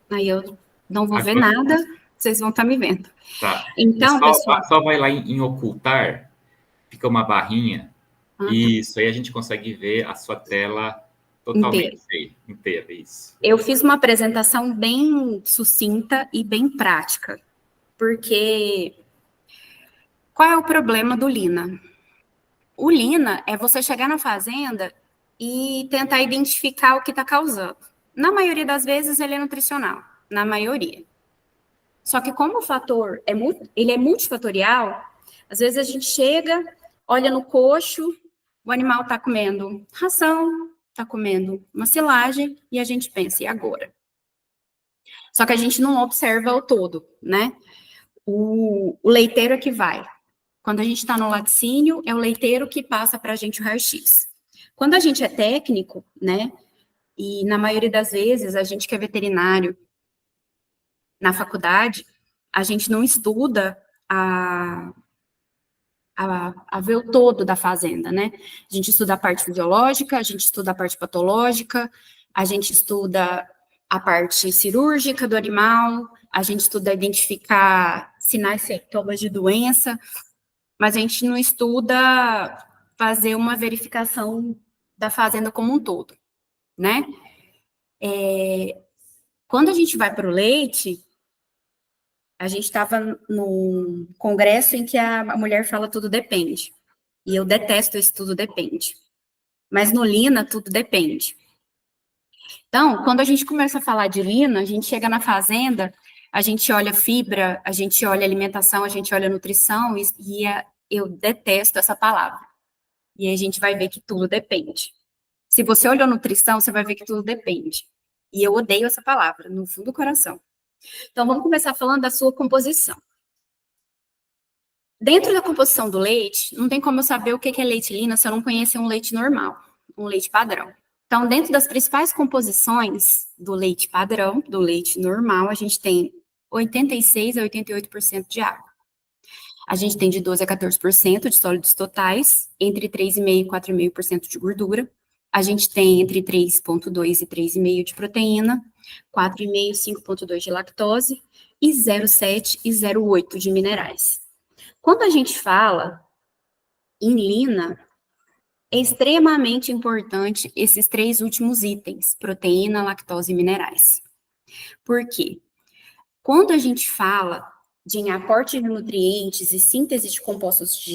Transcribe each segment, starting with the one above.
Aí eu não vou ver nada, vocês vão estar me vendo. Tá. Então, pessoal... Só vai lá em ocultar, fica uma barrinha. Isso, aí a gente consegue ver a sua tela totalmente inteira, isso. Eu fiz uma apresentação bem sucinta e bem prática, porque qual é o problema do Lina? O Lina é você chegar na fazenda e tentar identificar o que está causando. Na maioria das vezes, ele é nutricional, na maioria. Só que como o fator ele é multifatorial, às vezes a gente chega, olha no coxo, o animal está comendo ração, está comendo uma silagem, e a gente pensa, e agora? Só que a gente não observa o todo, né? O leiteiro é que vai. Quando a gente está no laticínio, é o leiteiro que passa para a gente o raio-x. Quando a gente é técnico, né? E na maioria das vezes, a gente que é veterinário na faculdade, a gente não estuda a ver o todo da fazenda, né? A gente estuda a parte fisiológica, a gente estuda a parte patológica, a gente estuda a parte cirúrgica do animal, a gente estuda identificar sinais e sintomas de doença, mas a gente não estuda fazer uma verificação da fazenda como um todo, né? Quando a gente vai para o leite, a gente estava num congresso em que a mulher fala tudo depende. E eu detesto esse tudo depende. Mas no Lina, tudo depende. Então, quando a gente começa a falar de Lina, a gente chega na fazenda, a gente olha fibra, a gente olha alimentação, a gente olha nutrição, eu detesto essa palavra. E aí a gente vai ver que tudo depende. Se você olhou nutrição, você vai ver que tudo depende. E eu odeio essa palavra, no fundo do coração. Então, vamos começar falando da sua composição. Dentro da composição do leite, não tem como eu saber o que é leite Lina se eu não conhecer um leite normal, um leite padrão. Então, dentro das principais composições do leite padrão, do leite normal, a gente tem 86% a 88% de água. A gente tem de 12% a 14% de sólidos totais, entre 3,5% e 4,5% de gordura. A gente tem entre 3,2% e 3,5% de proteína, 4,5% e 5,2% de lactose, e 0,7% e 0,8% de minerais. Quando a gente fala em Lina, é extremamente importante esses três últimos itens, proteína, lactose e minerais. Por quê? Quando a gente fala de aporte de nutrientes e síntese de compostos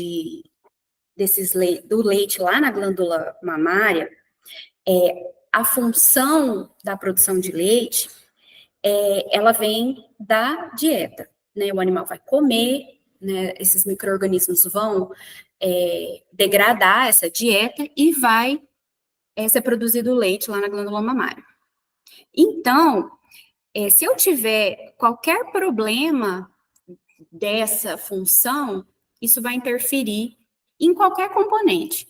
do leite lá na glândula mamária, a função da produção de leite, ela vem da dieta, né? O animal vai comer, né, esses micro-organismos vão degradar essa dieta e vai ser produzido leite lá na glândula mamária. Então, se eu tiver qualquer problema dessa função, isso vai interferir em qualquer componente.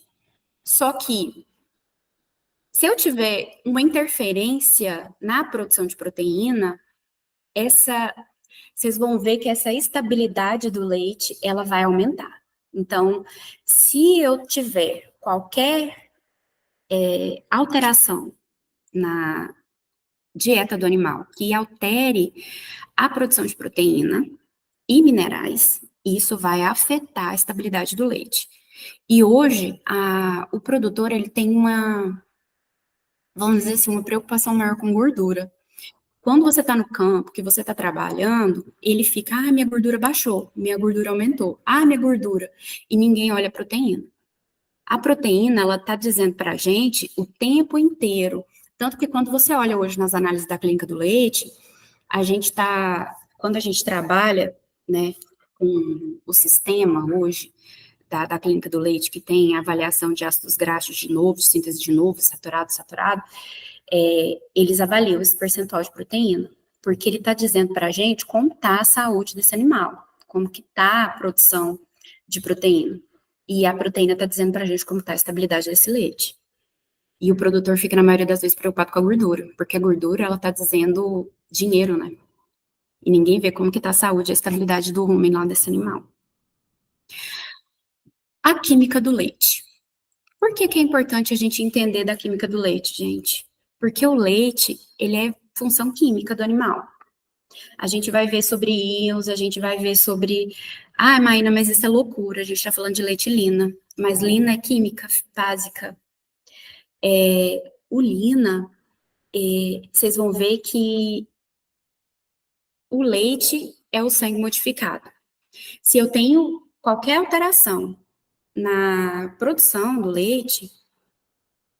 Só que, se eu tiver uma interferência na produção de proteína, vocês vão ver que essa estabilidade do leite, ela vai aumentar. Então, se eu tiver qualquer alteração na dieta do animal que altere a produção de proteína e minerais, isso vai afetar a estabilidade do leite. E hoje, o produtor, ele tem vamos dizer assim, uma preocupação maior com gordura. Quando você está no campo, que você está trabalhando, ele fica, minha gordura baixou, minha gordura aumentou, minha gordura, e ninguém olha a proteína. A proteína, ela está dizendo para a gente o tempo inteiro, tanto que quando você olha hoje nas análises da clínica do leite, quando a gente trabalha, né, com o sistema hoje da clínica do leite, que tem a avaliação de ácidos graxos de novo, síntese de novo, saturado, eles avaliam esse percentual de proteína, porque ele está dizendo para a gente como está a saúde desse animal, como que está a produção de proteína. E a proteína está dizendo para a gente como está a estabilidade desse leite. E o produtor fica, na maioria das vezes, preocupado com a gordura, porque a gordura, ela está dizendo dinheiro, né? E ninguém vê como que está a saúde e a estabilidade do rumen lá desse animal. A química do leite. Por que é importante a gente entender da química do leite, gente? Porque o leite, ele é função química do animal. A gente vai ver sobre íons, a gente vai ver sobre... Ah, Maína, mas isso é loucura, a gente está falando de leite lina. Mas lina é química básica. O lina, vocês vão ver que o leite é o sangue modificado. Se eu tenho qualquer alteração na produção do leite,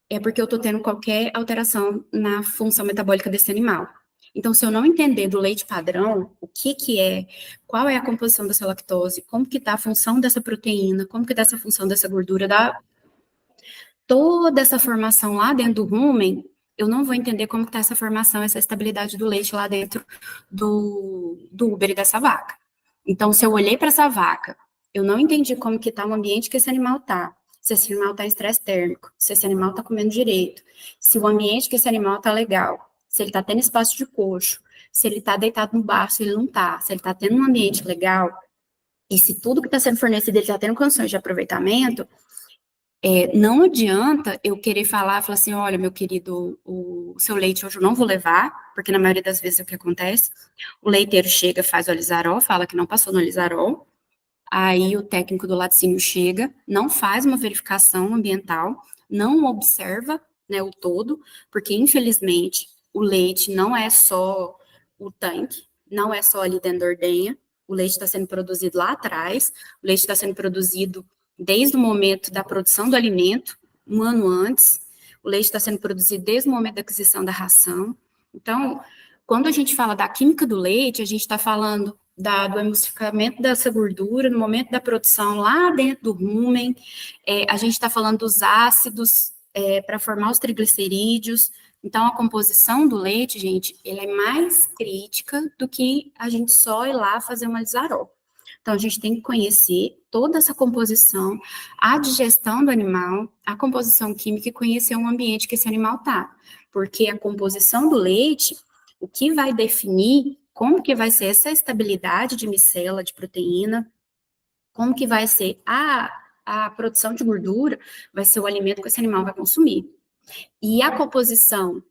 é porque eu estou tendo qualquer alteração na função metabólica desse animal. Então, se eu não entender do leite padrão, o que é, qual é a composição dessa lactose, como que está a função dessa proteína, como que está essa função dessa gordura, toda essa formação lá dentro do rumen, eu não vou entender como está essa formação, essa estabilidade do leite lá dentro do úbere dessa vaca. Então, se eu olhei para essa vaca, eu não entendi como que está o ambiente que esse animal está, se esse animal está em estresse térmico, se esse animal está comendo direito, se o ambiente que esse animal está legal, se ele está tendo espaço de coxo, se ele está deitado no bar, se ele não está, se ele está tendo um ambiente legal, e se tudo que está sendo fornecido ele está tendo condições de aproveitamento, não adianta eu querer falar assim, olha, meu querido, o seu leite hoje eu não vou levar, porque na maioria das vezes é o que acontece, o leiteiro chega, faz o alisarol, fala que não passou no alisarol, aí o técnico do laticínio chega, não faz uma verificação ambiental, não observa, né, o todo, porque infelizmente o leite não é só o tanque, não é só ali dentro da ordenha, o leite está sendo produzido lá atrás, o leite está sendo produzido desde o momento da produção do alimento, um ano antes, o leite está sendo produzido desde o momento da aquisição da ração. Então, quando a gente fala da química do leite, a gente está falando do emulsificamento dessa gordura no momento da produção lá dentro do rumen, a gente está falando dos ácidos para formar os triglicerídeos. Então, a composição do leite, gente, ela é mais crítica do que a gente só ir lá fazer uma lisarol. Então, a gente tem que conhecer toda essa composição, a digestão do animal, a composição química e conhecer o ambiente que esse animal está. Porque a composição do leite, o que vai definir como que vai ser essa estabilidade de micela, de proteína, como que vai ser a produção de gordura, vai ser o alimento que esse animal vai consumir. E a composição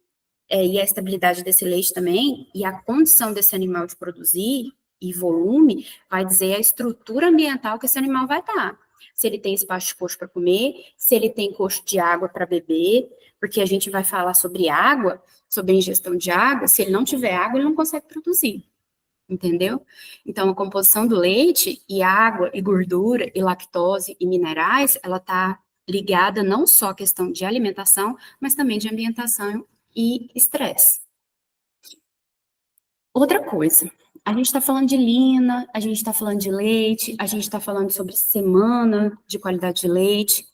e a estabilidade desse leite também, e a condição desse animal de produzir, e volume, vai dizer a estrutura ambiental que esse animal vai estar. Se ele tem espaço de coxo para comer, se ele tem coxo de água para beber, porque a gente vai falar sobre água, sobre a ingestão de água, se ele não tiver água, ele não consegue produzir, entendeu? Então, a composição do leite, e água, e gordura, e lactose, e minerais, ela está ligada não só à questão de alimentação, mas também de ambientação e estresse. Outra coisa, a gente está falando de lina, a gente está falando de leite, a gente está falando sobre semana de qualidade de leite.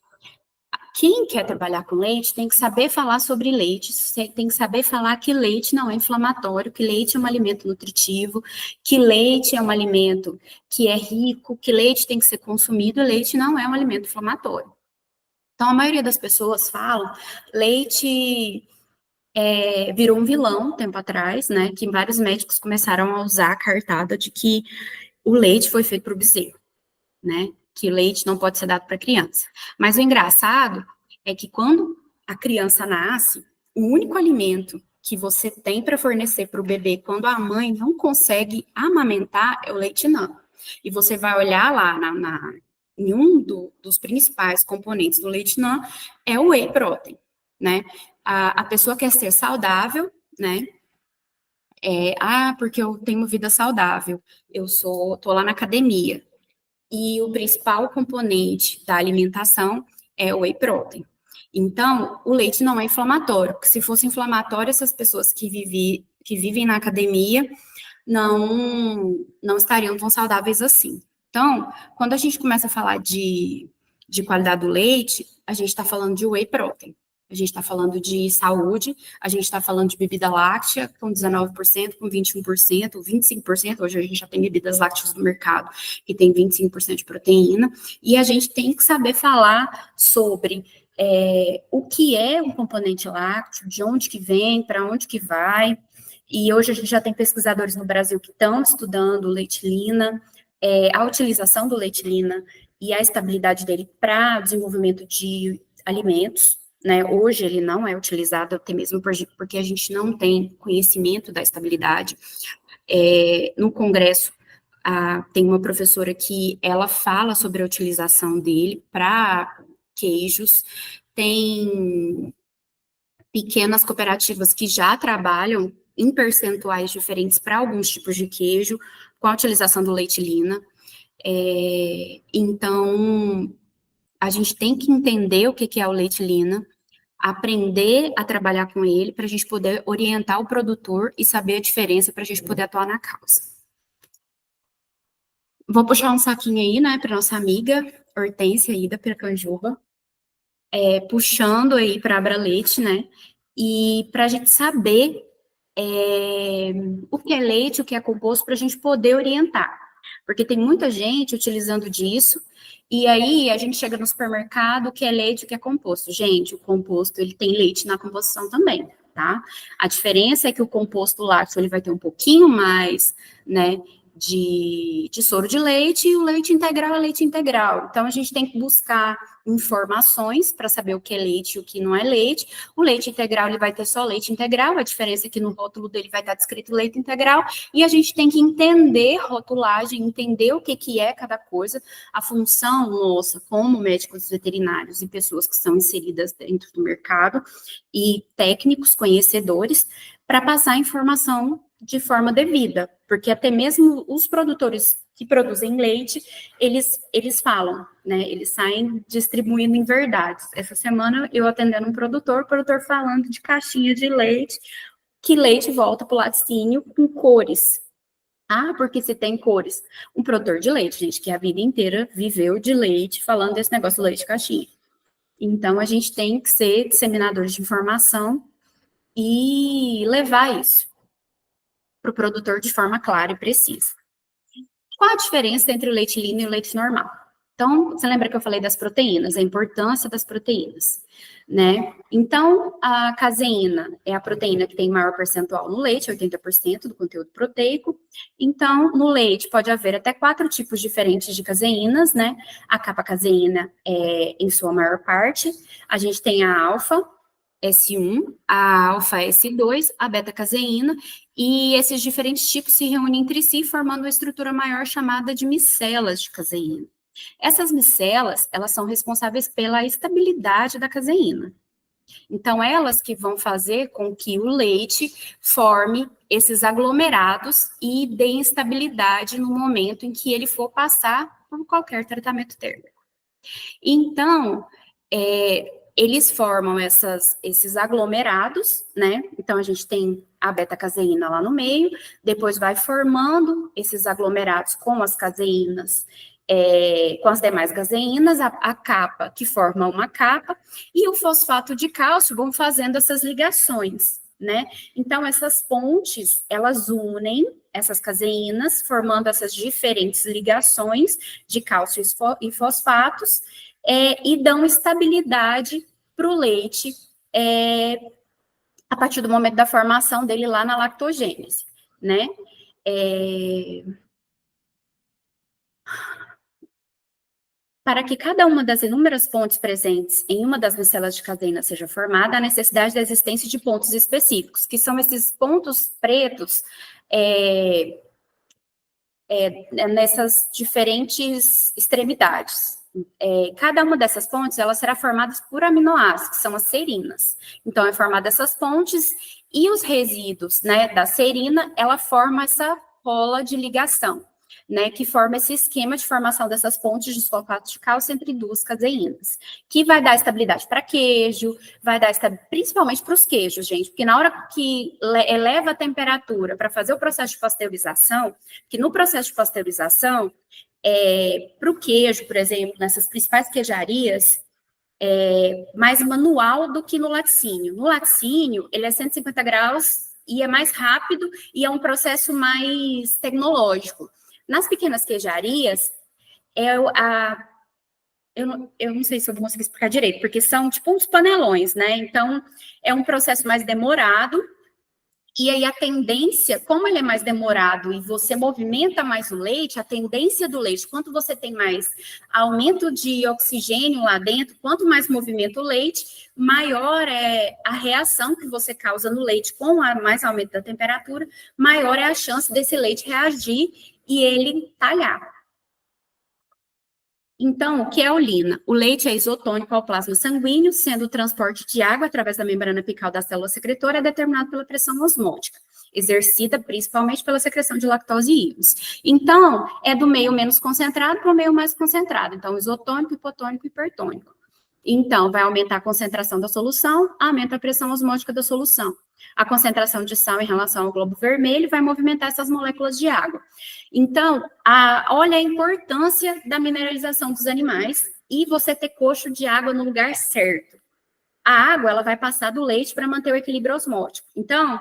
Quem quer trabalhar com leite tem que saber falar sobre leite, tem que saber falar que leite não é inflamatório, que leite é um alimento nutritivo, que leite é um alimento que é rico, que leite tem que ser consumido, e leite não é um alimento inflamatório. Então, a maioria das pessoas falam, leite virou um vilão um tempo atrás, né, que vários médicos começaram a usar a cartada de que o leite foi feito para o bezerro, né, que leite não pode ser dado para criança. Mas o engraçado é que quando a criança nasce, o único alimento que você tem para fornecer para o bebê quando a mãe não consegue amamentar é o leite não. E você vai olhar lá em um dos principais componentes do leite não é o whey protein, né? A pessoa quer ser saudável, né? Porque eu tenho vida saudável, tô lá na academia. E o principal componente da alimentação é o whey protein. Então, o leite não é inflamatório, porque se fosse inflamatório, essas pessoas que vivem na academia não estariam tão saudáveis assim. Então, quando a gente começa a falar de qualidade do leite, a gente está falando de whey protein. A gente está falando de saúde, a gente está falando de bebida láctea com 19%, com 21%, 25%. Hoje a gente já tem bebidas lácteas no mercado que tem 25% de proteína. E a gente tem que saber falar sobre o que é um componente lácteo, de onde que vem, para onde que vai. E hoje a gente já tem pesquisadores no Brasil que estão estudando o leite lina, a utilização do leite lina e a estabilidade dele para desenvolvimento de alimentos, né? Hoje ele não é utilizado, até mesmo porque a gente não tem conhecimento da estabilidade. No congresso, tem uma professora que ela fala sobre a utilização dele para queijos, tem pequenas cooperativas que já trabalham em percentuais diferentes para alguns tipos de queijo, com a utilização do leite Lina. Então, a gente tem que entender o que é o leite Lina, aprender a trabalhar com ele para a gente poder orientar o produtor e saber a diferença para a gente poder atuar na causa. Vou puxar um saquinho aí, né, para nossa amiga Hortência aí da Piracanjuba, puxando aí para a Abra Leite, né, e para a gente saber o que é leite, o que é composto, para a gente poder orientar. Porque tem muita gente utilizando disso, e aí a gente chega no supermercado, o que é leite, o que é composto. Gente, o composto, ele tem leite na composição também, tá? A diferença é que o composto lácteo, ele vai ter um pouquinho mais, né, de soro de leite, e o leite integral é leite integral. Então, a gente tem que buscar informações para saber o que é leite e o que não é leite. O leite integral, ele vai ter só leite integral, a diferença é que no rótulo dele vai estar descrito leite integral, e a gente tem que entender rotulagem, entender o que é cada coisa, a função nossa como médicos veterinários e pessoas que são inseridas dentro do mercado, e técnicos, conhecedores, para passar a informação de forma devida, porque até mesmo os produtores que produzem leite, eles falam, né, eles saem distribuindo em verdades. Essa semana eu atendendo um produtor, o produtor falando de caixinha de leite, que leite volta para o laticínio com cores. Ah, porque se tem cores. Um produtor de leite, gente, que a vida inteira viveu de leite, falando desse negócio do leite caixinha. Então, a gente tem que ser disseminadores de informação e levar isso para o produtor de forma clara e precisa. Qual a diferença entre o leite Lina e o leite normal? Então, você lembra que eu falei das proteínas, a importância das proteínas, né? Então, a caseína é a proteína que tem maior percentual no leite, 80% do conteúdo proteico. Então, no leite pode haver até 4 tipos diferentes de caseínas, né? A capa-caseína é em sua maior parte. A gente tem a alfa, S1, a alfa-S2, a beta-caseína, e esses diferentes tipos se reúnem entre si, formando uma estrutura maior chamada de micelas de caseína. Essas micelas, elas são responsáveis pela estabilidade da caseína. Então, elas que vão fazer com que o leite forme esses aglomerados e dê estabilidade no momento em que ele for passar por qualquer tratamento térmico. Então, eles formam esses aglomerados, né? Então, a gente tem a beta-caseína lá no meio, depois vai formando esses aglomerados com as caseínas, com as demais caseínas, a capa que forma uma capa, e o fosfato de cálcio vão fazendo essas ligações, né? Então, essas pontes, elas unem essas caseínas, formando essas diferentes ligações de cálcio e fosfatos, e dão estabilidade para o leite a partir do momento da formação dele lá na lactogênese, né? Para que cada uma das inúmeras pontes presentes em uma das micelas de caseína seja formada, há necessidade da existência de pontos específicos, que são esses pontos pretos nessas diferentes extremidades. Cada uma dessas pontes, elas será formada por aminoácidos, que são as serinas. Então, é formada essas pontes e os resíduos, né, da serina, ela forma essa cola de ligação, né, que forma esse esquema de formação dessas pontes de sulfato de cálcio entre duas caseínas, que vai dar estabilidade para queijo, vai dar estabilidade principalmente para os queijos, gente, porque na hora que eleva a temperatura para fazer o processo de pasteurização, que no processo de pasteurização, para o queijo, por exemplo, nessas principais queijarias, mais manual do que no laticínio. No laticínio, ele é 150 graus e é mais rápido e é um processo mais tecnológico. Nas pequenas queijarias, eu não sei se eu vou conseguir explicar direito, porque são tipo uns panelões, né? Então, é um processo mais demorado E aí a tendência, como ele é mais demorado e você movimenta mais o leite, a tendência do leite, quanto você tem mais aumento de oxigênio lá dentro, quanto mais movimenta o leite, maior é a reação que você causa no leite com mais aumento da temperatura, maior é a chance desse leite reagir e ele talhar. Então, o que é a olina? O leite é isotônico ao plasma sanguíneo, sendo o transporte de água através da membrana apical da célula secretora determinado pela pressão osmótica, exercida principalmente pela secreção de lactose e íons. Então, é do meio menos concentrado para o meio mais concentrado. Então, isotônico, hipotônico e hipertônico. Então, vai aumentar a concentração da solução, aumenta a pressão osmótica da solução. A concentração de sal em relação ao globo vermelho vai movimentar essas moléculas de água. Então, olha a importância da mineralização dos animais e você ter coxo de água no lugar certo. A água, ela vai passar do leite para manter o equilíbrio osmótico. Então,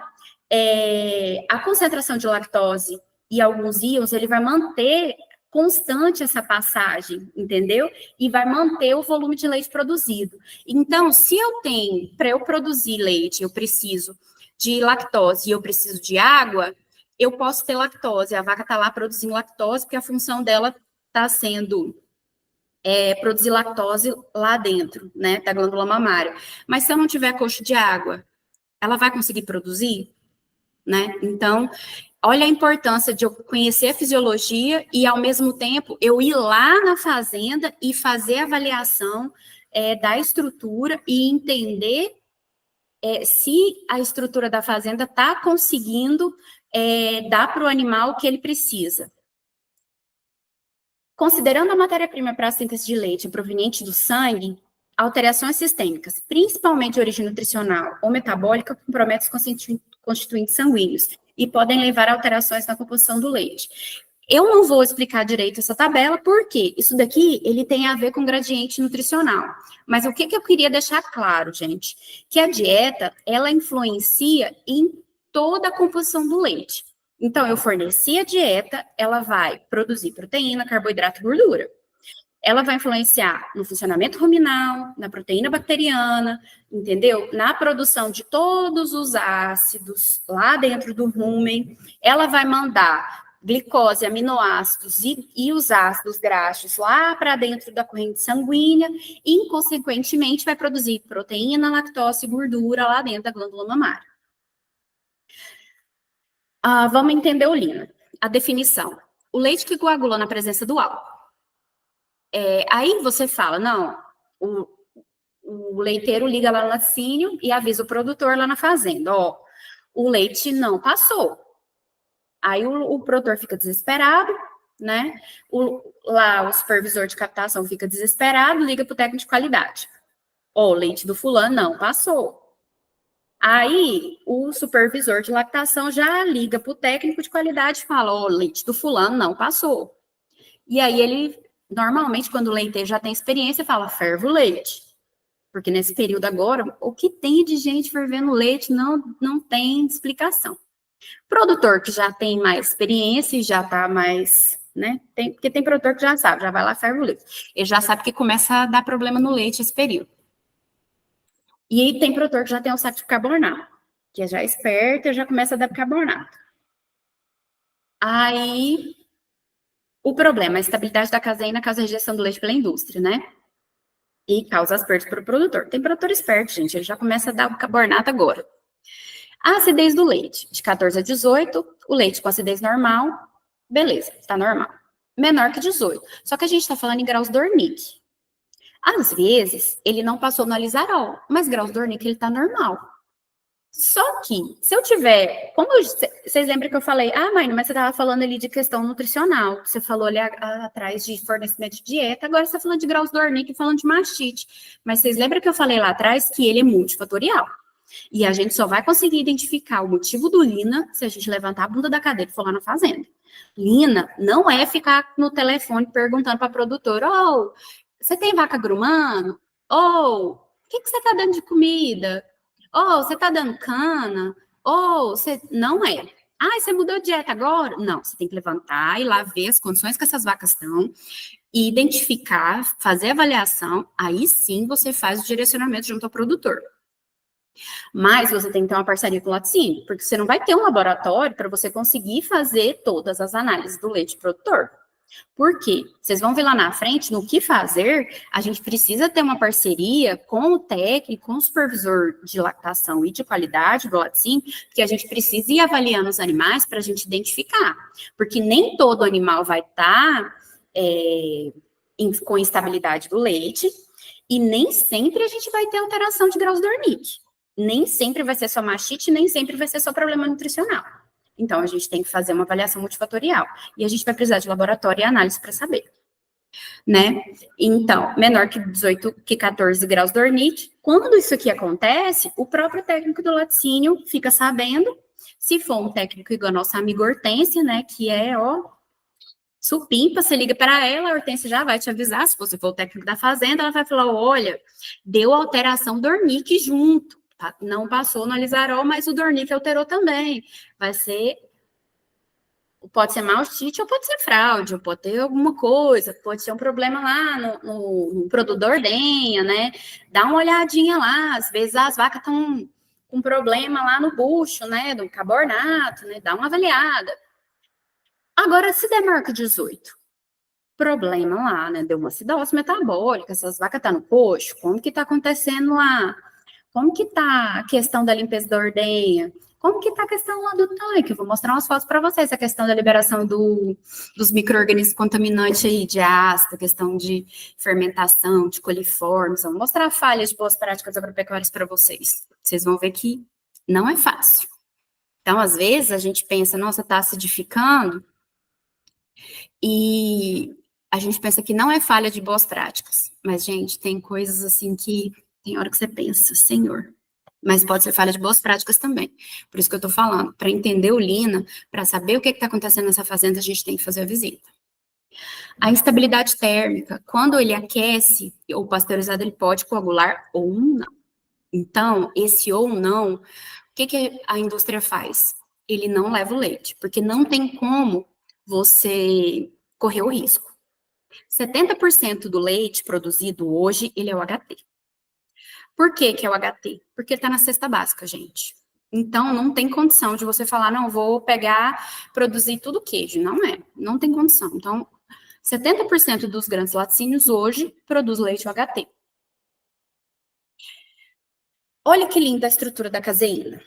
a concentração de lactose e alguns íons, ele vai manter constante essa passagem, entendeu? E vai manter o volume de leite produzido. Então, se eu tenho, para eu produzir leite, eu preciso de lactose e eu preciso de água, eu posso ter lactose. A vaca está lá produzindo lactose, porque a função dela está sendo produzir lactose lá dentro, né, da glândula mamária. Mas se eu não tiver coxo de água, ela vai conseguir produzir, né? Então, olha a importância de eu conhecer a fisiologia e, ao mesmo tempo, eu ir lá na fazenda e fazer a avaliação da estrutura e entender se a estrutura da fazenda está conseguindo dar para o animal o que ele precisa. Considerando a matéria-prima para a síntese de leite proveniente do sangue, alterações sistêmicas, principalmente de origem nutricional ou metabólica, comprometem os constituintes sanguíneos e podem levar a alterações na composição do leite. Eu não vou explicar direito essa tabela, porque isso daqui, ele tem a ver com gradiente nutricional. Mas o que eu queria deixar claro, gente? Que a dieta, ela influencia em toda a composição do leite. Então, eu forneci a dieta, ela vai produzir proteína, carboidrato e gordura. Ela vai influenciar no funcionamento ruminal, na proteína bacteriana, entendeu? Na produção de todos os ácidos lá dentro do rumen. Ela vai mandar glicose, aminoácidos e os ácidos graxos lá para dentro da corrente sanguínea e, inconsequentemente, vai produzir proteína, lactose e gordura lá dentro da glândula mamária. Vamos entender o olina. A definição. O leite que coagula na presença do álcool. Aí você fala, não, o leiteiro liga lá no laticínio e avisa o produtor lá na fazenda, o leite não passou. Aí o produtor fica desesperado, né? Lá o supervisor de captação fica desesperado, liga para o técnico de qualidade. O leite do fulano não passou. Aí o supervisor de lactação já liga para o técnico de qualidade e fala, o leite do fulano não passou. E aí ele, normalmente, quando o leiteiro já tem experiência, fala, ferve o leite. Porque nesse período agora, o que tem de gente fervendo leite não tem explicação. Produtor que já tem mais experiência e já tá mais, né? Porque tem produtor que já sabe, já vai lá e ferve o leite. Ele já sabe que começa a dar problema no leite esse período. E aí tem produtor que já tem o saco de bicarbonato, que é já esperto e já começa a dar bicarbonato. Aí, o problema é a estabilidade da caseína causa a rejeição do leite pela indústria, né? E causa as perdas para o produtor. Tem produtor esperto, gente, ele já começa a dar bicarbonato agora. A acidez do leite, de 14 a 18, o leite com acidez normal, beleza, está normal. Menor que 18. Só que a gente está falando em graus Dornick. Às vezes, ele não passou no alisarol, mas graus Dornick ele está normal. Só que, se eu tiver, como vocês lembram que eu falei, mãe, mas você estava falando ali de questão nutricional, você falou ali atrás de fornecimento de dieta, agora você está falando de graus Dornick e falando de mastite. Mas vocês lembram que eu falei lá atrás que ele é multifatorial. E a gente só vai conseguir identificar o motivo do Lina se a gente levantar a bunda da cadeira e for lá na fazenda. Lina não é ficar no telefone perguntando para a produtora, você tem vaca grumando? O que você está dando de comida? Você está dando cana? Você... Não é. Você mudou de dieta agora? Não, você tem que levantar e lá ver as condições que essas vacas estão, e identificar, fazer a avaliação, aí sim você faz o direcionamento junto ao produtor. Mas você tem que ter uma parceria com o laticínio, porque você não vai ter um laboratório para você conseguir fazer todas as análises do leite produtor. Por quê? Vocês vão ver lá na frente, no que fazer, a gente precisa ter uma parceria com o técnico, com o supervisor de lactação e de qualidade do laticínio, porque a gente precisa ir avaliando os animais para a gente identificar. Porque nem todo animal vai estar com instabilidade do leite, e nem sempre a gente vai ter alteração de graus do Wernicke. Nem sempre vai ser só mastite, nem sempre vai ser só problema nutricional. Então, a gente tem que fazer uma avaliação multifatorial. E a gente vai precisar de laboratório e análise para saber. Né? Então, menor que 14 graus do Wernicke. Quando isso aqui acontece, o próprio técnico do laticínio fica sabendo. Se for um técnico igual a nossa amiga Hortência, né? Que é, supimpa, você liga para ela, a Hortência já vai te avisar. Se você for o técnico da fazenda, ela vai falar, olha, deu alteração do Wernicke junto. Não passou no Alizarol, mas o Wernicke alterou também. Pode ser mastite ou pode ser fraude, ou pode ter alguma coisa, pode ser um problema lá no produto da ordenha, né? Dá uma olhadinha lá, às vezes as vacas estão com problema lá no bucho, né? Do carbonato, né? Dá uma avaliada. Agora, se der marca 18, problema lá, né? Deu uma acidose metabólica, essas vacas estão no coxo, como que está acontecendo lá? Como que tá a questão da limpeza da ordenha? Como que tá a questão lá do tanque? Eu vou mostrar umas fotos para vocês, a questão da liberação dos micro-organismos contaminantes aí, de ácido, a questão de fermentação, de coliformes. Vou mostrar falhas de boas práticas agropecuárias para vocês. Vocês vão ver que não é fácil. Então, às vezes, a gente pensa, nossa, tá acidificando, e a gente pensa que não é falha de boas práticas. Mas, gente, tem coisas assim que tem hora que você pensa, senhor. Mas pode ser falha de boas práticas também. Por isso que eu estou falando. Para entender o Lina, para saber o que está acontecendo nessa fazenda, a gente tem que fazer a visita. A instabilidade térmica, quando ele aquece, o pasteurizado ele pode coagular ou não. Então, esse ou não, o que a indústria faz? Ele não leva o leite, porque não tem como você correr o risco. 70% do leite produzido hoje, ele é o HT. Por que é o HT? Porque ele está na cesta básica, gente. Então, não tem condição de você falar, não, vou pegar, produzir tudo queijo. Não é, não tem condição. Então, 70% dos grandes laticínios hoje produz leite UHT. Olha que linda a estrutura da caseína.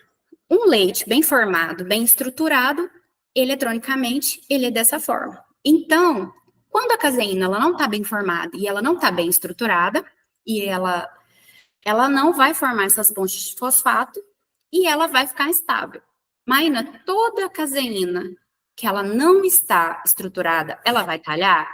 Um leite bem formado, bem estruturado, eletronicamente, ele é dessa forma. Então, quando a caseína ela não está bem formada e ela não está bem estruturada, e ela não vai formar essas pontes de fosfato e ela vai ficar instável. Maína, toda a caseína que ela não está estruturada, ela vai talhar?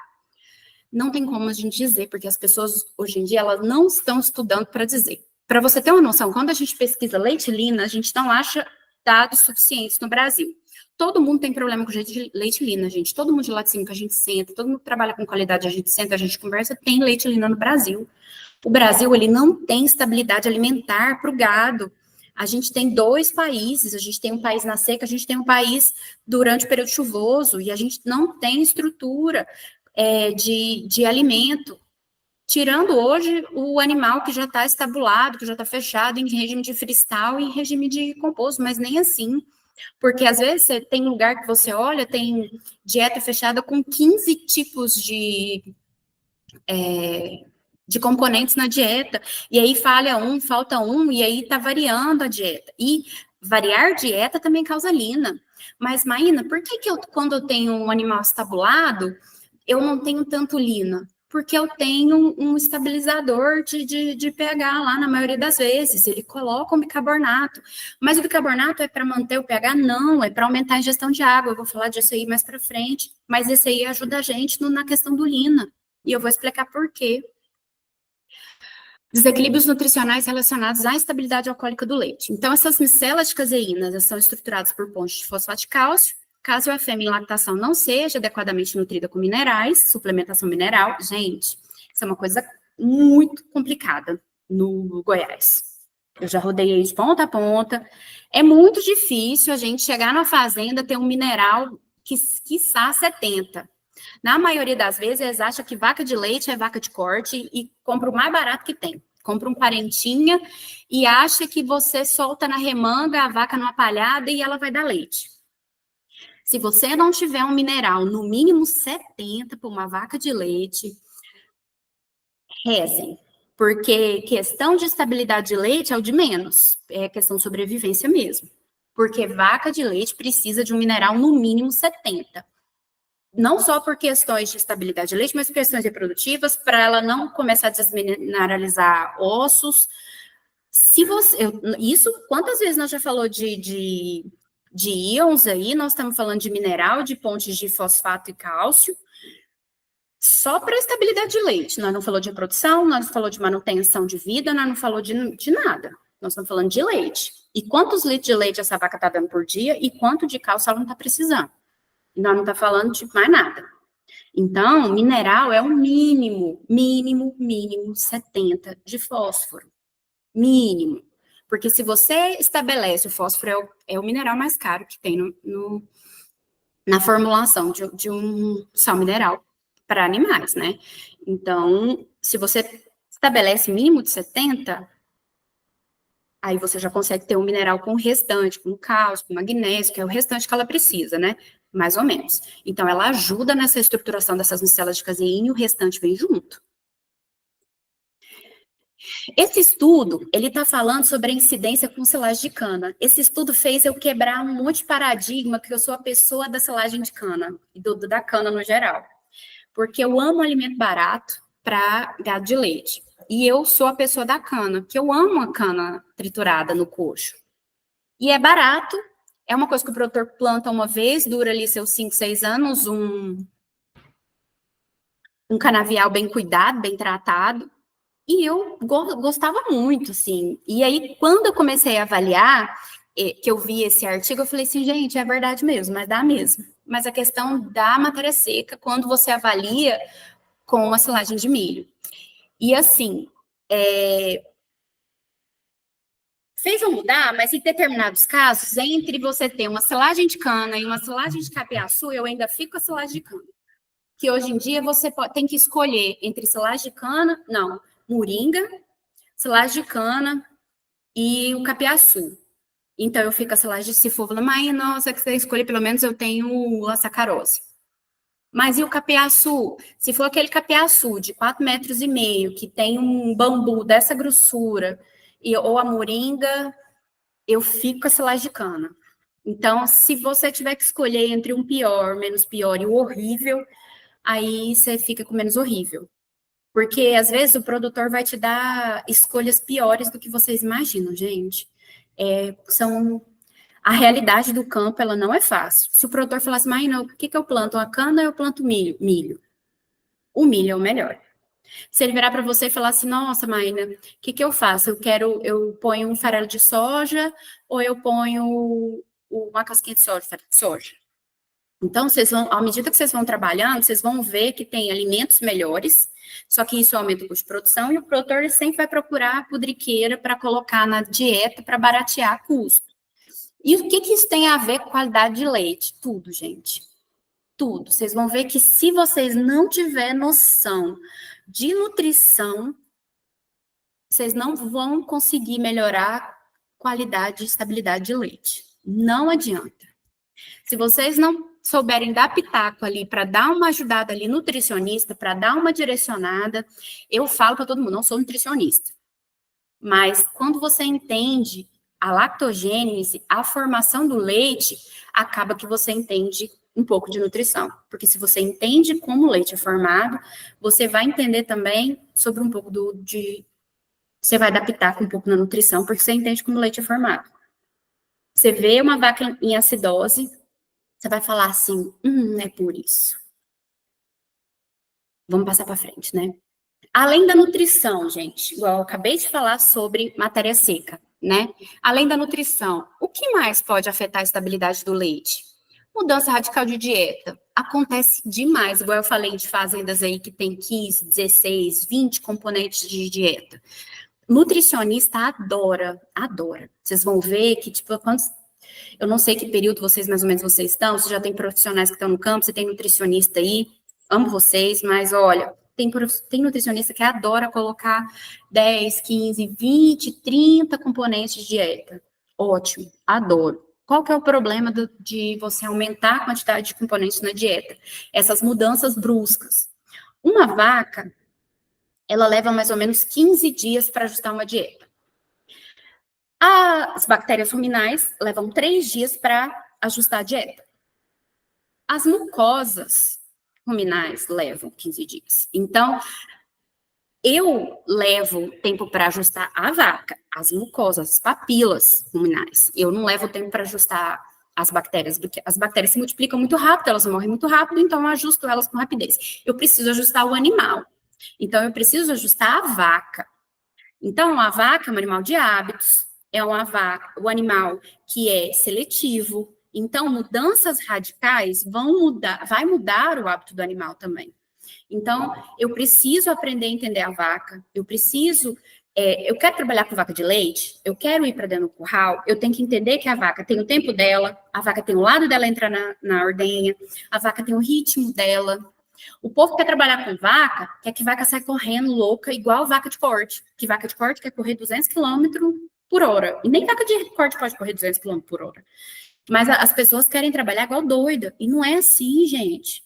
Não tem como a gente dizer, porque as pessoas, hoje em dia, elas não estão estudando para dizer. Para você ter uma noção, quando a gente pesquisa leite-lina, a gente não acha dados suficientes no Brasil. Todo mundo tem problema com leite-lina, gente. Todo mundo de laticínio que a gente senta, todo mundo que trabalha com qualidade, a gente senta, a gente conversa, tem leite-lina no Brasil. O Brasil, ele não tem estabilidade alimentar para o gado. A gente tem 2 países, a gente tem um país na seca, a gente tem um país durante o período chuvoso, e a gente não tem estrutura de alimento. Tirando hoje o animal que já está estabulado, que já está fechado em regime de freestyle e em regime de composto, mas nem assim. Porque às vezes você tem lugar que você olha, tem dieta fechada com 15 tipos de componentes na dieta, e aí falta um, e aí tá variando a dieta. E variar dieta também causa lina. Mas, Maína, por que quando eu tenho um animal estabulado, eu não tenho tanto lina? Porque eu tenho um estabilizador de pH lá, na maioria das vezes. Ele coloca um bicarbonato. Mas o bicarbonato é para manter o pH? Não, é para aumentar a ingestão de água. Eu vou falar disso aí mais para frente. Mas esse aí ajuda a gente na questão do lina. E eu vou explicar por quê. Desequilíbrios nutricionais relacionados à estabilidade alcoólica do leite. Então, essas micelas de caseína são estruturadas por pontes de fosfato de cálcio. Caso a fêmea em lactação não seja adequadamente nutrida com minerais, suplementação mineral, gente, isso é uma coisa muito complicada no Goiás. Eu já rodei aí de ponta a ponta. É muito difícil a gente chegar na fazenda ter um mineral que quiçá 70. Na maioria das vezes, eles acham que vaca de leite é vaca de corte e compra o mais barato que tem. compra um quarentinha e acha que você solta na remanga a vaca numa palhada e ela vai dar leite. Se você não tiver um mineral no mínimo 70 para uma vaca de leite, rezem. Porque questão de estabilidade de leite é o de menos. É questão de sobrevivência mesmo. Porque vaca de leite precisa de um mineral no mínimo 70. Não só por questões de estabilidade de leite, mas por questões reprodutivas, para ela não começar a desmineralizar ossos. Se você, isso, quantas vezes nós já falou de íons aí, nós estamos falando de mineral, de pontes de fosfato e cálcio, só para estabilidade de leite. Nós não falou de reprodução, nós não falou de manutenção de vida, nós não falou de nada. Nós estamos falando de leite. E quantos litros de leite essa vaca está dando por dia e quanto de cálcio ela não está precisando. E nós não estamos falando de mais nada. Então, mineral é o mínimo 70 de fósforo. Mínimo. Porque se você estabelece, o fósforo é o mineral mais caro que tem na formulação de um sal mineral para animais, né? Então, se você estabelece mínimo de 70, aí você já consegue ter um mineral com o restante, com cálcio, com magnésio, que é o restante que ela precisa, né? Mais ou menos. Então, ela ajuda nessa estruturação dessas micelas de caseína e o restante vem junto. Esse estudo, ele está falando sobre a incidência com silagem de cana. Esse estudo fez eu quebrar um monte de paradigma que eu sou a pessoa da silagem de cana, e da cana no geral. Porque eu amo alimento barato para gado de leite. E eu sou a pessoa da cana, que eu amo a cana triturada no coxo. E é barato, é uma coisa que o produtor planta uma vez, dura ali seus 5, 6 anos, um canavial bem cuidado, bem tratado. E eu gostava muito, assim. E aí, quando eu comecei a avaliar, que eu vi esse artigo, eu falei assim, gente, é verdade mesmo, mas dá mesmo. Mas a questão da matéria seca, quando você avalia com a silagem de milho. E assim, fez eu mudar, mas em determinados casos, entre você ter uma silagem de cana e uma silagem de capiaçu, eu ainda fico com a silagem de cana. Que hoje em dia você tem que escolher entre silagem de cana, moringa, silagem de cana e o capiaçu. Então, eu fico a silagem, se for falando, mãe, nossa, que você escolher, pelo menos eu tenho a sacarose. Mas e o capiaçu? Se for aquele capiaçu de 4,5 metros, que tem um bambu dessa grossura, ou a moringa, eu fico com a silagem de cana. Então, se você tiver que escolher entre um pior, menos pior e o horrível, aí você fica com menos horrível. Porque, às vezes, o produtor vai te dar escolhas piores do que vocês imaginam, gente. A realidade do campo, ela não é fácil. Se o produtor falasse, mas não, o que eu planto? A cana ou eu planto milho? Milho. O milho é o melhor. Se ele virar para você e falar assim, nossa, Maina, o que eu faço? Eu ponho um farelo de soja ou eu ponho uma casquinha de soja? Então, vocês vão, à medida que vocês vão trabalhando, vocês vão ver que tem alimentos melhores, só que isso aumenta o custo de produção e o produtor sempre vai procurar a pudriqueira para colocar na dieta para baratear custo. E o que isso tem a ver com qualidade de leite? Tudo, gente. Tudo. Vocês vão ver que se vocês não tiverem noção de nutrição, vocês não vão conseguir melhorar qualidade e estabilidade de leite. Não adianta. Se vocês não souberem dar pitaco ali para dar uma ajudada ali nutricionista, para dar uma direcionada, eu falo para todo mundo, não sou nutricionista. Mas quando você entende a lactogênese, a formação do leite, acaba que você entende um pouco de nutrição. Porque se você entende como o leite é formado, você vai entender também sobre um pouco você vai adaptar um pouco na nutrição, porque você entende como o leite é formado. Você vê uma vaca em acidose, você vai falar assim, é por isso. Vamos passar para frente, né? Além da nutrição, gente, igual eu acabei de falar sobre matéria seca, né? Além da nutrição, o que mais pode afetar a estabilidade do leite? Mudança radical de dieta. Acontece demais, igual eu falei de fazendas aí que tem 15, 16, 20 componentes de dieta. Nutricionista adora. Vocês vão ver que, tipo, eu não sei que período mais ou menos vocês estão, se já tem profissionais que estão no campo, você tem nutricionista aí, amo vocês, mas olha, tem nutricionista que adora colocar 10, 15, 20, 30 componentes de dieta. Ótimo, adoro. Qual que é o problema de você aumentar a quantidade de componentes na dieta? Essas mudanças bruscas. Uma vaca, ela leva mais ou menos 15 dias para ajustar uma dieta. As bactérias ruminais levam 3 dias para ajustar a dieta. As mucosas ruminais levam 15 dias. Então, eu levo tempo para ajustar a vaca, as mucosas, as papilas ruminais. Eu não levo tempo para ajustar as bactérias, porque as bactérias se multiplicam muito rápido, elas morrem muito rápido, então eu ajusto elas com rapidez. Eu preciso ajustar o animal. Então, eu preciso ajustar a vaca. Então, a vaca é um animal de hábitos, é o animal que é seletivo. Então, mudanças radicais vai mudar o hábito do animal também. Então, eu preciso aprender a entender a vaca, eu quero trabalhar com vaca de leite, eu quero ir para dentro do curral, eu tenho que entender que a vaca tem o tempo dela, a vaca tem o lado dela entrar na ordenha, a vaca tem o ritmo dela. O povo quer trabalhar com vaca, quer que vaca saia correndo louca, igual vaca de corte, que vaca de corte quer correr 200 km por hora, e nem vaca de corte pode correr 200 km por hora. Mas as pessoas querem trabalhar igual doida, e não é assim, gente.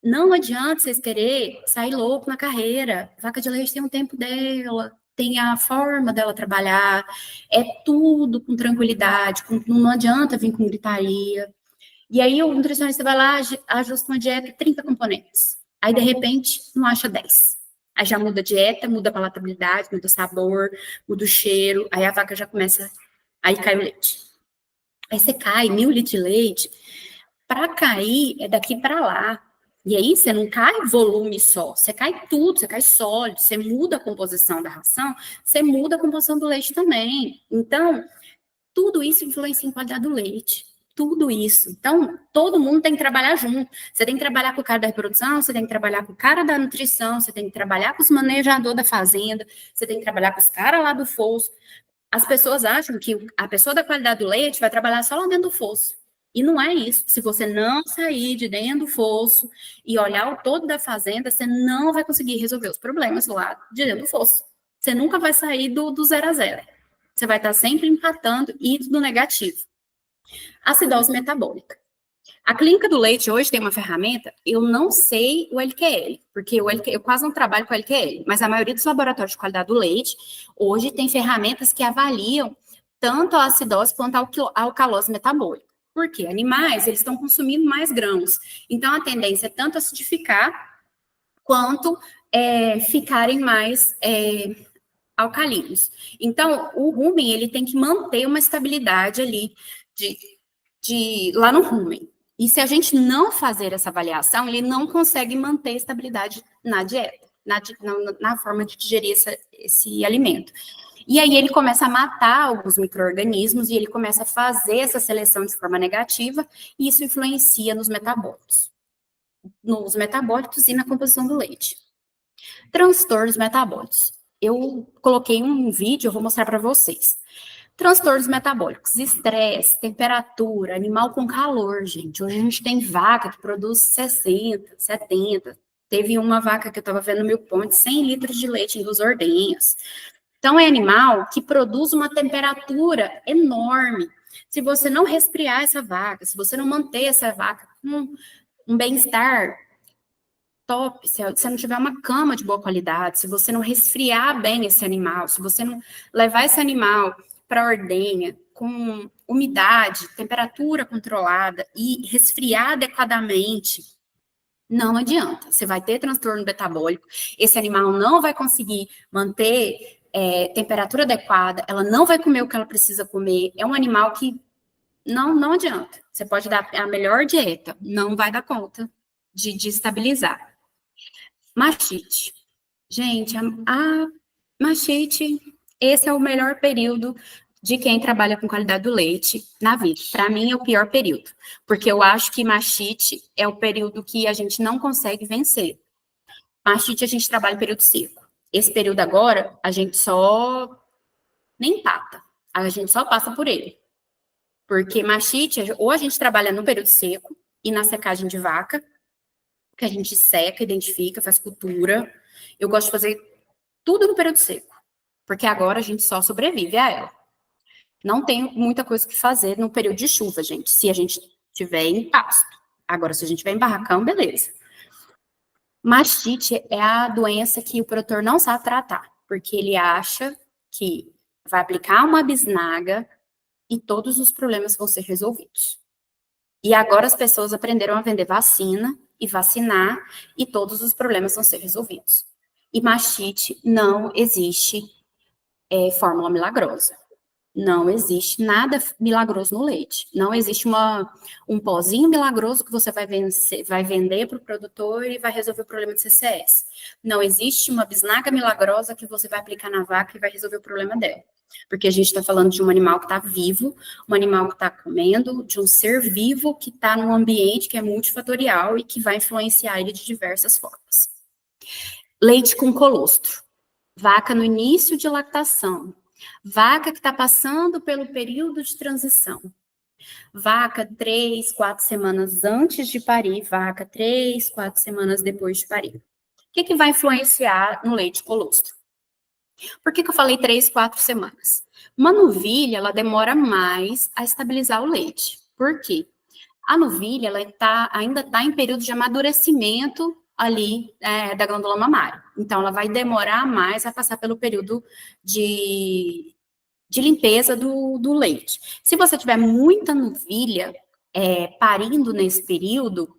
Não adianta vocês querer sair louco na carreira. Vaca de leite tem um tempo dela, tem a forma dela trabalhar, é tudo com tranquilidade, não adianta vir com gritaria. E aí o nutricionista vai lá, ajusta uma dieta, 30 componentes. Aí, de repente, não acha 10. Aí já muda a dieta, muda a palatabilidade, muda o sabor, muda o cheiro, aí a vaca já começa, aí cai o leite. Aí você cai 1.000 litros de leite, para cair é daqui para lá. E aí você não cai volume só, você cai tudo, você cai sólido, você muda a composição da ração, você muda a composição do leite também. Então, tudo isso influencia em qualidade do leite. Tudo isso. Então, todo mundo tem que trabalhar junto. Você tem que trabalhar com o cara da reprodução, você tem que trabalhar com o cara da nutrição, você tem que trabalhar com os manejadores da fazenda, você tem que trabalhar com os caras lá do fosso. As pessoas acham que a pessoa da qualidade do leite vai trabalhar só lá dentro do fosso. E não é isso. Se você não sair de dentro do fosso e olhar o todo da fazenda, você não vai conseguir resolver os problemas lá de dentro do fosso. Você nunca vai sair do 0 a 0. Você vai estar sempre empatando e do negativo. Acidose metabólica. A clínica do leite hoje tem uma ferramenta, eu não sei o LQL, porque eu quase não trabalho com LQL, mas a maioria dos laboratórios de qualidade do leite hoje tem ferramentas que avaliam tanto a acidose quanto a alcalose metabólica. Por quê? Animais, eles estão consumindo mais grãos. Então, a tendência é tanto acidificar quanto ficarem mais alcalinos. Então, o rumen, ele tem que manter uma estabilidade ali lá no rumen. E se a gente não fazer essa avaliação, ele não consegue manter estabilidade na dieta, na forma de digerir esse alimento. E aí ele começa a matar alguns micro-organismos e ele começa a fazer essa seleção de forma negativa e isso influencia nos metabólitos e na composição do leite. Transtornos metabólicos. Eu coloquei um vídeo, eu vou mostrar para vocês. Transtornos metabólicos, estresse, temperatura, animal com calor, gente. Hoje a gente tem vaca que produz 60, 70. Teve uma vaca que eu estava vendo no Milk Point, 100 litros de leite em 2 ordenhas. Então, é animal que produz uma temperatura enorme. Se você não resfriar essa vaca, se você não manter essa vaca com um bem-estar top, se você não tiver uma cama de boa qualidade, se você não resfriar bem esse animal, se você não levar esse animal para a ordenha com umidade, temperatura controlada e resfriar adequadamente, não adianta. Você vai ter transtorno metabólico, esse animal não vai conseguir manter temperatura adequada, ela não vai comer o que ela precisa comer, é um animal que não adianta. Você pode dar a melhor dieta, não vai dar conta de estabilizar. Mastite. Gente, a mastite, esse é o melhor período de quem trabalha com qualidade do leite na vida. Para mim, é o pior período, porque eu acho que mastite é o período que a gente não consegue vencer. Mastite, a gente trabalha em período seco. Esse período agora, a gente só nem empata, a gente só passa por ele. Porque mastite, ou a gente trabalha no período seco e na secagem de vaca, que a gente seca, identifica, faz cultura. Eu gosto de fazer tudo no período seco, porque agora a gente só sobrevive a ela. Não tem muita coisa que fazer no período de chuva, gente, se a gente tiver em pasto. Agora, se a gente tiver em barracão, beleza. Mastite é a doença que o produtor não sabe tratar, porque ele acha que vai aplicar uma bisnaga e todos os problemas vão ser resolvidos. E agora as pessoas aprenderam a vender vacina e vacinar e todos os problemas vão ser resolvidos. E mastite não existe fórmula milagrosa. Não existe nada milagroso no leite. Não existe um pozinho milagroso que você vai vender para o produtor e vai resolver o problema de CCS. Não existe uma bisnaga milagrosa que você vai aplicar na vaca e vai resolver o problema dela. Porque a gente está falando de um animal que está vivo, um animal que está comendo, de um ser vivo que está num ambiente que é multifatorial e que vai influenciar ele de diversas formas. Leite com colostro. Vaca no início de lactação. Vaca que está passando pelo período de transição. Vaca 3, 4 semanas antes de parir. Vaca 3, 4 semanas depois de parir. O que vai influenciar no leite colostro? Por que eu falei 3, 4 semanas? Uma novilha, ela demora mais a estabilizar o leite. Por quê? A novilha, ela ainda está em período de amadurecimento ali da glândula mamária. Então, ela vai demorar mais a passar pelo período de limpeza do leite. Se você tiver muita novilha parindo nesse período,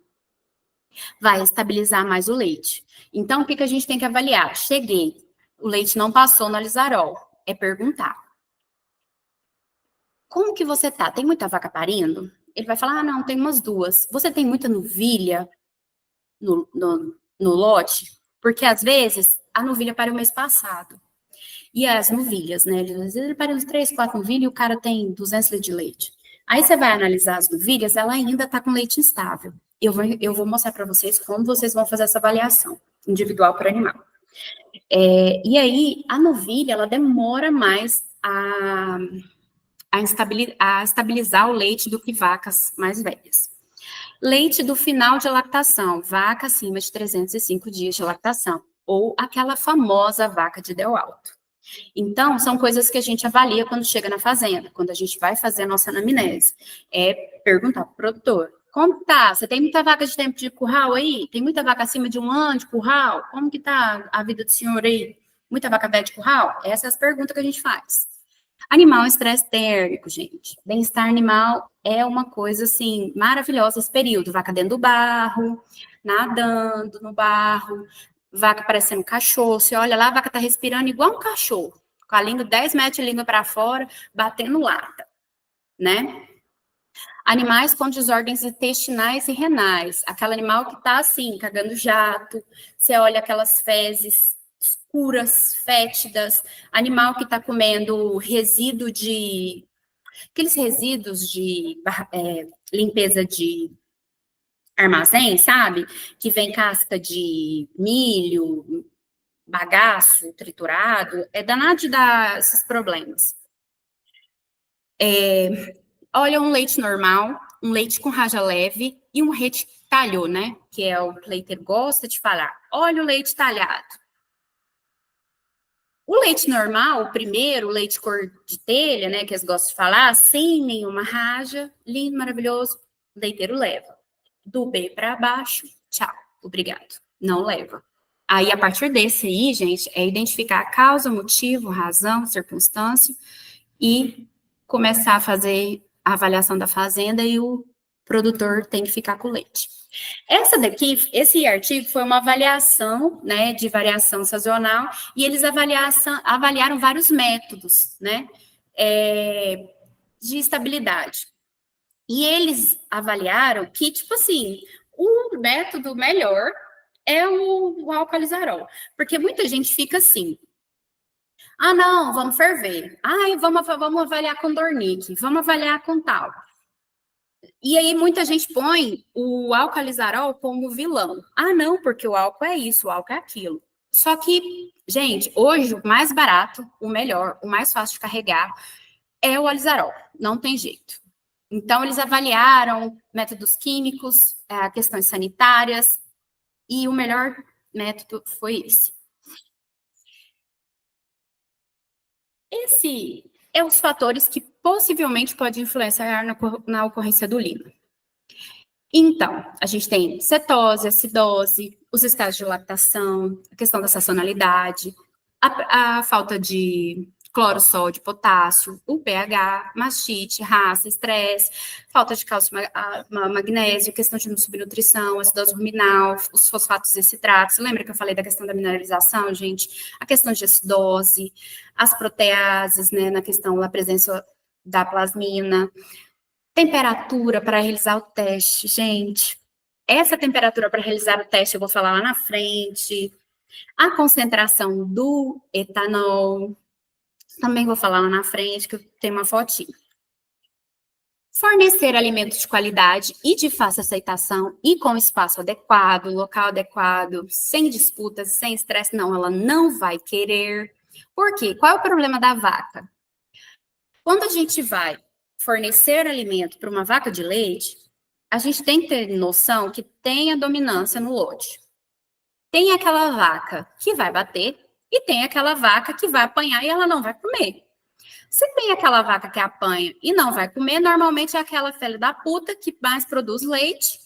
vai estabilizar mais o leite. Então, o que a gente tem que avaliar? Cheguei, o leite não passou no alizarol. É perguntar. Como que você tá? Tem muita vaca parindo? Ele vai falar, não, tem umas 2. Você tem muita novilha no lote? Porque, às vezes, a novilha pariu mês passado. E as novilhas, né? Às vezes ele pariu uns 3, 4 novilhas e o cara tem 200 litros de leite. Aí você vai analisar as novilhas, ela ainda tá com leite instável. Eu vou mostrar para vocês como vocês vão fazer essa avaliação individual por animal. E aí, a novilha, ela demora mais a estabilizar o leite do que vacas mais velhas. Leite do final de lactação, vaca acima de 305 dias de lactação, ou aquela famosa vaca de DEL alto. Então, são coisas que a gente avalia quando chega na fazenda, quando a gente vai fazer a nossa anamnese. É perguntar para o produtor, como tá? Você tem muita vaca de tempo de curral aí? Tem muita vaca acima de 1 ano de curral? Como que tá a vida do senhor aí? Muita vaca velha de curral? Essas são as perguntas que a gente faz. Animal, estresse térmico, gente. Bem-estar animal é uma coisa, assim, maravilhosa esse período. Vaca dentro do barro, nadando no barro, vaca parecendo cachorro. Você olha lá, a vaca tá respirando igual um cachorro, com a língua 10 metros de língua para fora, batendo lata, né? Animais com desordens intestinais e renais. Aquele animal que tá assim, cagando jato. Você olha aquelas fezes escuras, fétidas, animal que está comendo resíduo de... Aqueles resíduos de limpeza de armazém, sabe? Que vem casca de milho, bagaço triturado. É danado de dar esses problemas. Olha, um leite normal, um leite com raja leve e um retalho, né? Que é o leiteiro gosta de falar. Olha o leite talhado. O leite normal, o primeiro, o leite cor de telha, né, que eles gostam de falar, sem nenhuma raja, lindo, maravilhoso, o leiteiro leva. Do B para baixo, tchau, obrigado, não leva. Aí, a partir desse aí, gente, é identificar a causa, motivo, razão, circunstância e começar a fazer a avaliação da fazenda e o produtor tem que ficar com o leite. Esse artigo foi uma avaliação, né, de variação sazonal, e eles avaliaram vários métodos, né, de estabilidade. E eles avaliaram que, tipo assim, o método melhor é o álcool-alizarol, porque muita gente fica assim, não, vamos ferver, vamos avaliar com Dornick, vamos avaliar com tal. E aí muita gente põe o álcool-alizarol como vilão. Não, porque o álcool é isso, o álcool é aquilo. Só que, gente, hoje o mais barato, o melhor, o mais fácil de carregar é o alizarol. Não tem jeito. Então, eles avaliaram métodos químicos, questões sanitárias, E o melhor método foi esse. Esse é os fatores que possivelmente podem influenciar na ocorrência do lino. Então, a gente tem cetose, acidose, os estágios de lactação, a questão da sazonalidade, a falta de cloro, sódio, potássio, o pH, mastite, raça, estresse, falta de cálcio, magnésio, questão de subnutrição, acidose ruminal, os fosfatos e citratos. Lembra que eu falei da questão da mineralização, gente? A questão de acidose, as proteases, né, na questão da presença da plasmina, temperatura para realizar o teste, gente. Essa temperatura para realizar o teste eu vou falar lá na frente. A concentração do etanol, também vou falar lá na frente, que eu tenho uma fotinha. Fornecer alimentos de qualidade e de fácil aceitação e com espaço adequado, local adequado, sem disputas, sem estresse, não, ela não vai querer. Por quê? Qual é o problema da vaca? Quando a gente vai fornecer alimento para uma vaca de leite, a gente tem que ter noção que tem a dominância no lote. Tem aquela vaca que vai bater e tem aquela vaca que vai apanhar e ela não vai comer. Se tem aquela vaca que apanha e não vai comer, normalmente é aquela filha da puta que mais produz leite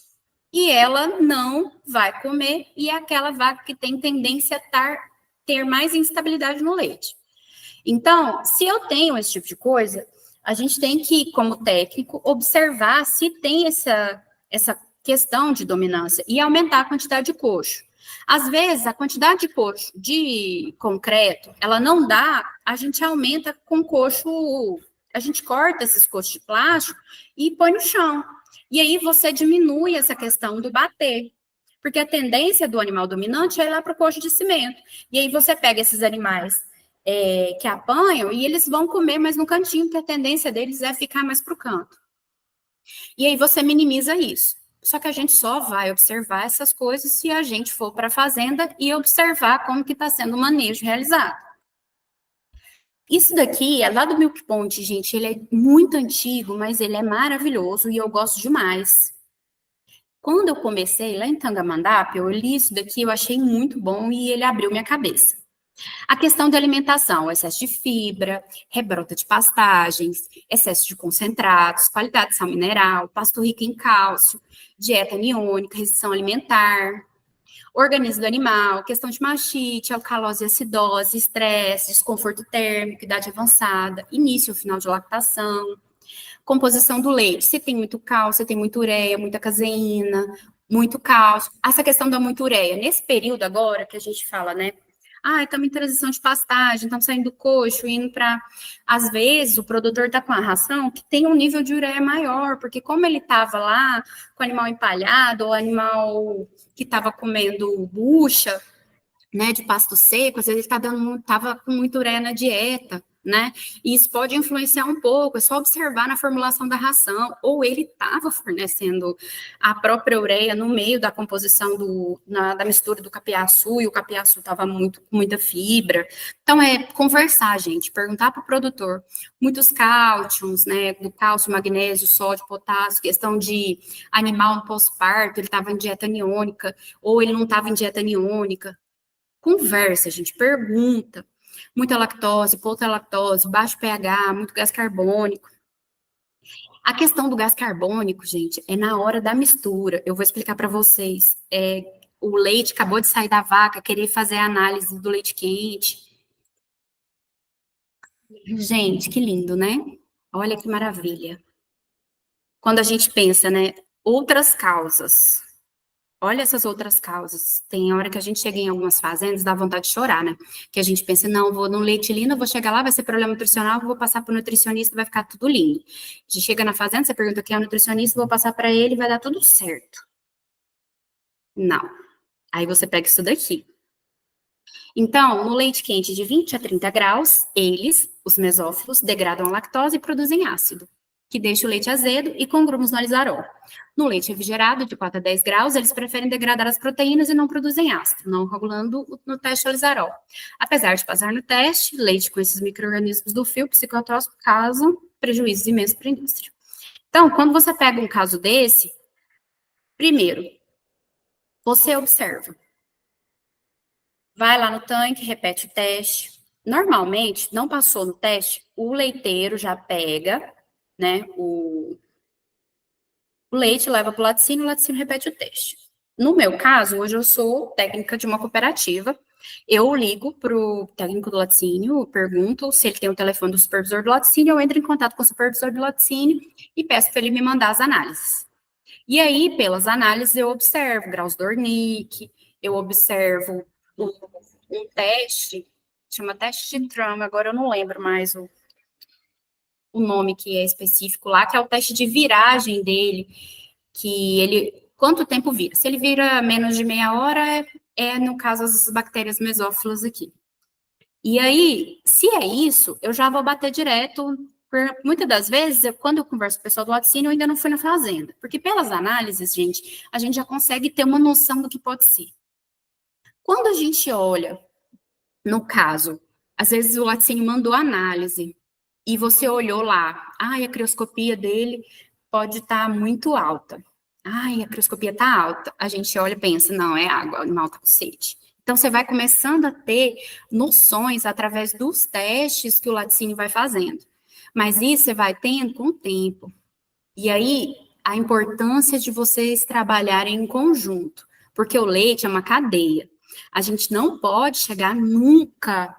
e ela não vai comer e é aquela vaca que tem tendência a ter mais instabilidade no leite. Então, se eu tenho esse tipo de coisa, a gente tem que, como técnico, observar se tem essa questão de dominância e aumentar a quantidade de coxo. Às vezes, a quantidade de coxo de concreto, ela não dá, a gente aumenta com coxo, a gente corta esses coxos de plástico e põe no chão. E aí você diminui essa questão do bater. Porque a tendência do animal dominante é ir lá para o coxo de cimento. E aí você pega esses animais que apanham e eles vão comer mais no cantinho, que a tendência deles é ficar mais para o canto. E aí você minimiza isso. Só que a gente só vai observar essas coisas se a gente for para a fazenda e observar como que está sendo o manejo realizado. Isso daqui é lá do Milk Point, gente. Ele é muito antigo, mas ele é maravilhoso e eu gosto demais. Quando eu comecei lá em Tangamandapé, eu li isso daqui, eu achei muito bom e ele abriu minha cabeça. A questão da alimentação, excesso de fibra, rebrota de pastagens, excesso de concentrados, qualidade de sal mineral, pasto rico em cálcio, dieta aniônica, restrição alimentar, organismo do animal, questão de mastite, alcalose e acidose, estresse, desconforto térmico, idade avançada, início ou final de lactação, composição do leite, se tem muito cálcio, se tem muita ureia, muita caseína, muito cálcio. Essa questão da muita ureia, nesse período agora que a gente fala, né? Estamos em transição de pastagem, estamos saindo do coxo, indo para... Às vezes, o produtor está com a ração que tem um nível de ureia maior, porque como ele estava lá com o animal empalhado, ou animal que estava comendo bucha, né, de pasto seco, às vezes ele estava com muita ureia na dieta, né? E isso pode influenciar um pouco, é só observar na formulação da ração, ou ele estava fornecendo a própria ureia no meio da composição da mistura do capiaçu, e o capiaçu estava com muita fibra. Então, é conversar, gente, perguntar para o produtor. Muitos cálcios, né, do cálcio, magnésio, sódio, potássio, questão de animal no pós-parto, ele estava em dieta aniônica, ou ele não estava em dieta aniônica. Conversa, gente, pergunta. Muita lactose, pouca lactose, baixo pH, muito gás carbônico. A questão do gás carbônico, gente, é na hora da mistura. Eu vou explicar para vocês. O leite acabou de sair da vaca, querer fazer a análise do leite quente. Gente, que lindo, né? Olha que maravilha. Quando a gente pensa, né, outras causas. Olha essas outras causas. Tem hora que a gente chega em algumas fazendas, dá vontade de chorar, né? Que a gente pensa, não, vou no leite lino, vou chegar lá, vai ser problema nutricional, vou passar para o nutricionista, vai ficar tudo lindo. A gente chega na fazenda, você pergunta quem é o nutricionista, vou passar para ele, vai dar tudo certo. Não. Aí você pega isso daqui. Então, no leite quente de 20 a 30 graus, os mesófilos, degradam a lactose e produzem ácido, que deixa o leite azedo e com grumos no alizarol. No leite refrigerado, de 4 a 10 graus, eles preferem degradar as proteínas e não produzem ácido, não regulando no teste alizarol. Apesar de passar no teste, leite com esses micro-organismos do fio psicotóxico causam prejuízos imensos para a indústria. Então, quando você pega um caso desse, primeiro, Você observa. Vai lá no tanque, repete o teste. Normalmente, não passou no teste, o leiteiro já pega, né, o leite, leva para o laticínio repete o teste. No meu caso, hoje eu sou técnica de uma cooperativa. Eu ligo para o técnico do laticínio, pergunto se ele tem o telefone do supervisor do laticínio, eu entro em contato com o supervisor do laticínio e peço para ele me mandar as análises. E aí, pelas análises, eu observo graus do Ornick, eu observo um teste, chama teste de Tram, agora eu não lembro mais o nome que é específico lá, que é o teste de viragem dele, que ele, quanto tempo vira? Se ele vira menos de meia hora, no caso, as bactérias mesófilas aqui. E aí, se é isso, eu já vou bater direto. Muitas das vezes, quando eu converso com o pessoal do laticínio, eu ainda não fui na fazenda. Porque pelas análises, gente, a gente já consegue ter uma noção do que pode ser. Quando a gente olha, no caso, às vezes o laticínio mandou análise e você olhou lá, a crioscopia dele pode estar muito alta. A crioscopia está alta. A gente olha e pensa, não, é água, o animal está com sede. Então, você vai começando a ter noções através dos testes que o laticínio vai fazendo. Mas isso você vai tendo com o tempo. E aí, a importância de vocês trabalharem em conjunto, porque o leite é uma cadeia. A gente não pode chegar nunca,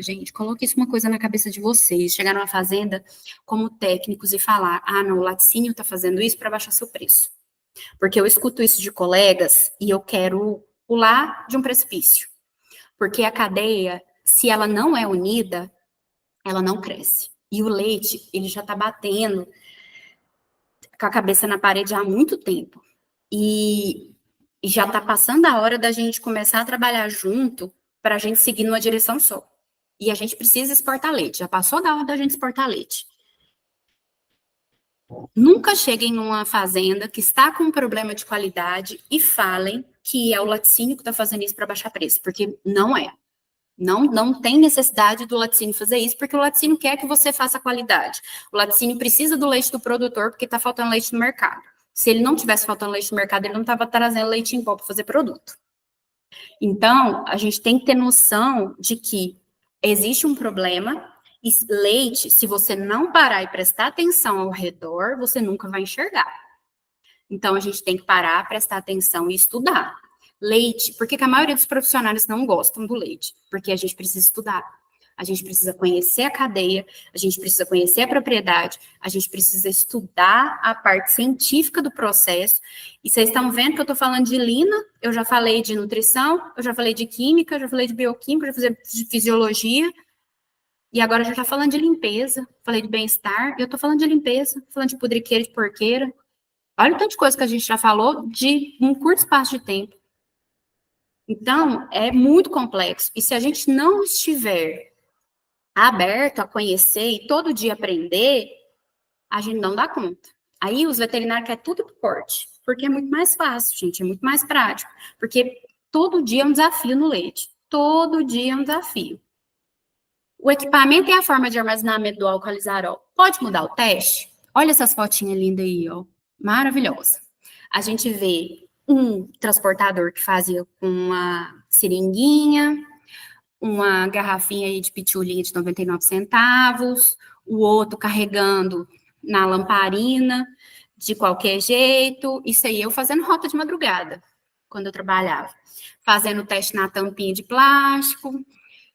gente, coloque isso uma coisa na cabeça de vocês, chegar numa fazenda como técnicos e falar, não, o laticínio está fazendo isso para baixar seu preço. Porque eu escuto isso de colegas e eu quero pular de um precipício. Porque a cadeia, se ela não é unida, ela não cresce. E o leite, ele já está batendo com a cabeça na parede há muito tempo. E já está passando a hora da gente começar a trabalhar junto para a gente seguir numa direção só. E a gente precisa exportar leite. Já passou da hora da gente exportar leite. Nunca cheguem numa fazenda que está com um problema de qualidade e falem que é o laticínio que está fazendo isso para baixar preço, porque não é. Não tem necessidade do laticínio fazer isso, porque o laticínio quer que você faça qualidade. O laticínio precisa do leite do produtor, porque está faltando leite no mercado. Se ele não tivesse faltando leite no mercado, ele não estava trazendo leite em pó para fazer produto. Então, a gente tem que ter noção de que existe um problema, e leite, se você não parar e prestar atenção ao redor, você nunca vai enxergar. Então, a gente tem que parar, prestar atenção e estudar. Leite, por que a maioria dos profissionais não gostam do leite? Porque a gente precisa estudar. A gente precisa conhecer a cadeia, a gente precisa conhecer a propriedade, a gente precisa estudar a parte científica do processo. E vocês estão vendo que eu estou falando de lina, eu já falei de nutrição, eu já falei de química, eu já falei de bioquímica, eu já falei de fisiologia, e agora eu já estou falando de limpeza, falei de bem-estar, eu estou falando de limpeza, falando de pudriqueira, de porqueira. Olha o tanto de coisa que a gente já falou de um curto espaço de tempo. Então, é muito complexo. E se a gente não estiver aberto a conhecer e todo dia aprender, a gente não dá conta. Aí os veterinários querem tudo por corte, porque é muito mais fácil, gente, é muito mais prático. Porque todo dia é um desafio no leite. Todo dia é um desafio. O equipamento e a forma de armazenamento do álcool alizarol. Pode mudar o teste? Olha essas fotinhas lindas aí, ó. Maravilhosa. A gente vê um transportador que fazia com uma seringuinha, uma garrafinha aí de pitulinha de 99 centavos, o outro carregando na lamparina, de qualquer jeito. Isso aí eu fazendo rota de madrugada, quando eu trabalhava. Fazendo teste na tampinha de plástico.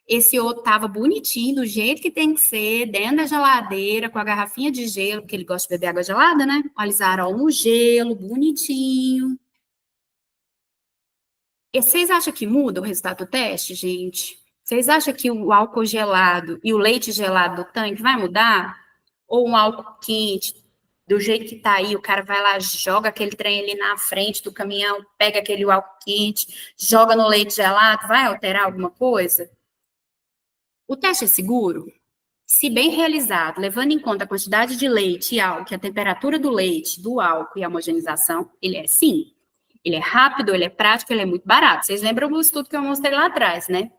Esse outro tava bonitinho, do jeito que tem que ser, dentro da geladeira, com a garrafinha de gelo, porque ele gosta de beber água gelada, né? O alizarol no gelo, bonitinho. E vocês acham que muda o resultado do teste, gente? Vocês acham que o álcool gelado e o leite gelado do tanque vai mudar? Ou um álcool quente, do jeito que tá aí, o cara vai lá, joga aquele trem ali na frente do caminhão, pega aquele álcool quente, joga no leite gelado, vai alterar alguma coisa? O teste é seguro? Se bem realizado, levando em conta a quantidade de leite e álcool, a temperatura do leite, do álcool e a homogeneização, ele é sim. Ele é rápido, ele é prático, ele é muito barato. Vocês lembram do estudo que eu mostrei lá atrás, né?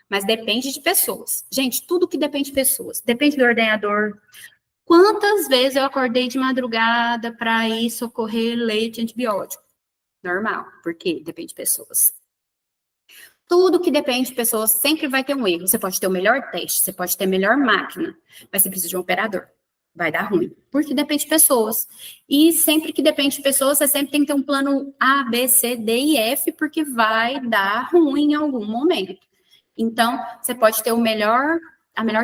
Mas depende de pessoas. Gente, tudo que depende de pessoas. Depende do ordenador. Quantas vezes eu acordei de madrugada para ir socorrer leite antibiótico? Normal, porque depende de pessoas. Tudo que depende de pessoas sempre vai ter um erro. Você pode ter o melhor teste, você pode ter a melhor máquina, mas você precisa de um operador. Vai dar ruim, porque depende de pessoas. E sempre que depende de pessoas, você sempre tem que ter um plano A, B, C, D e F, porque vai dar ruim em algum momento. Então, você pode ter a melhor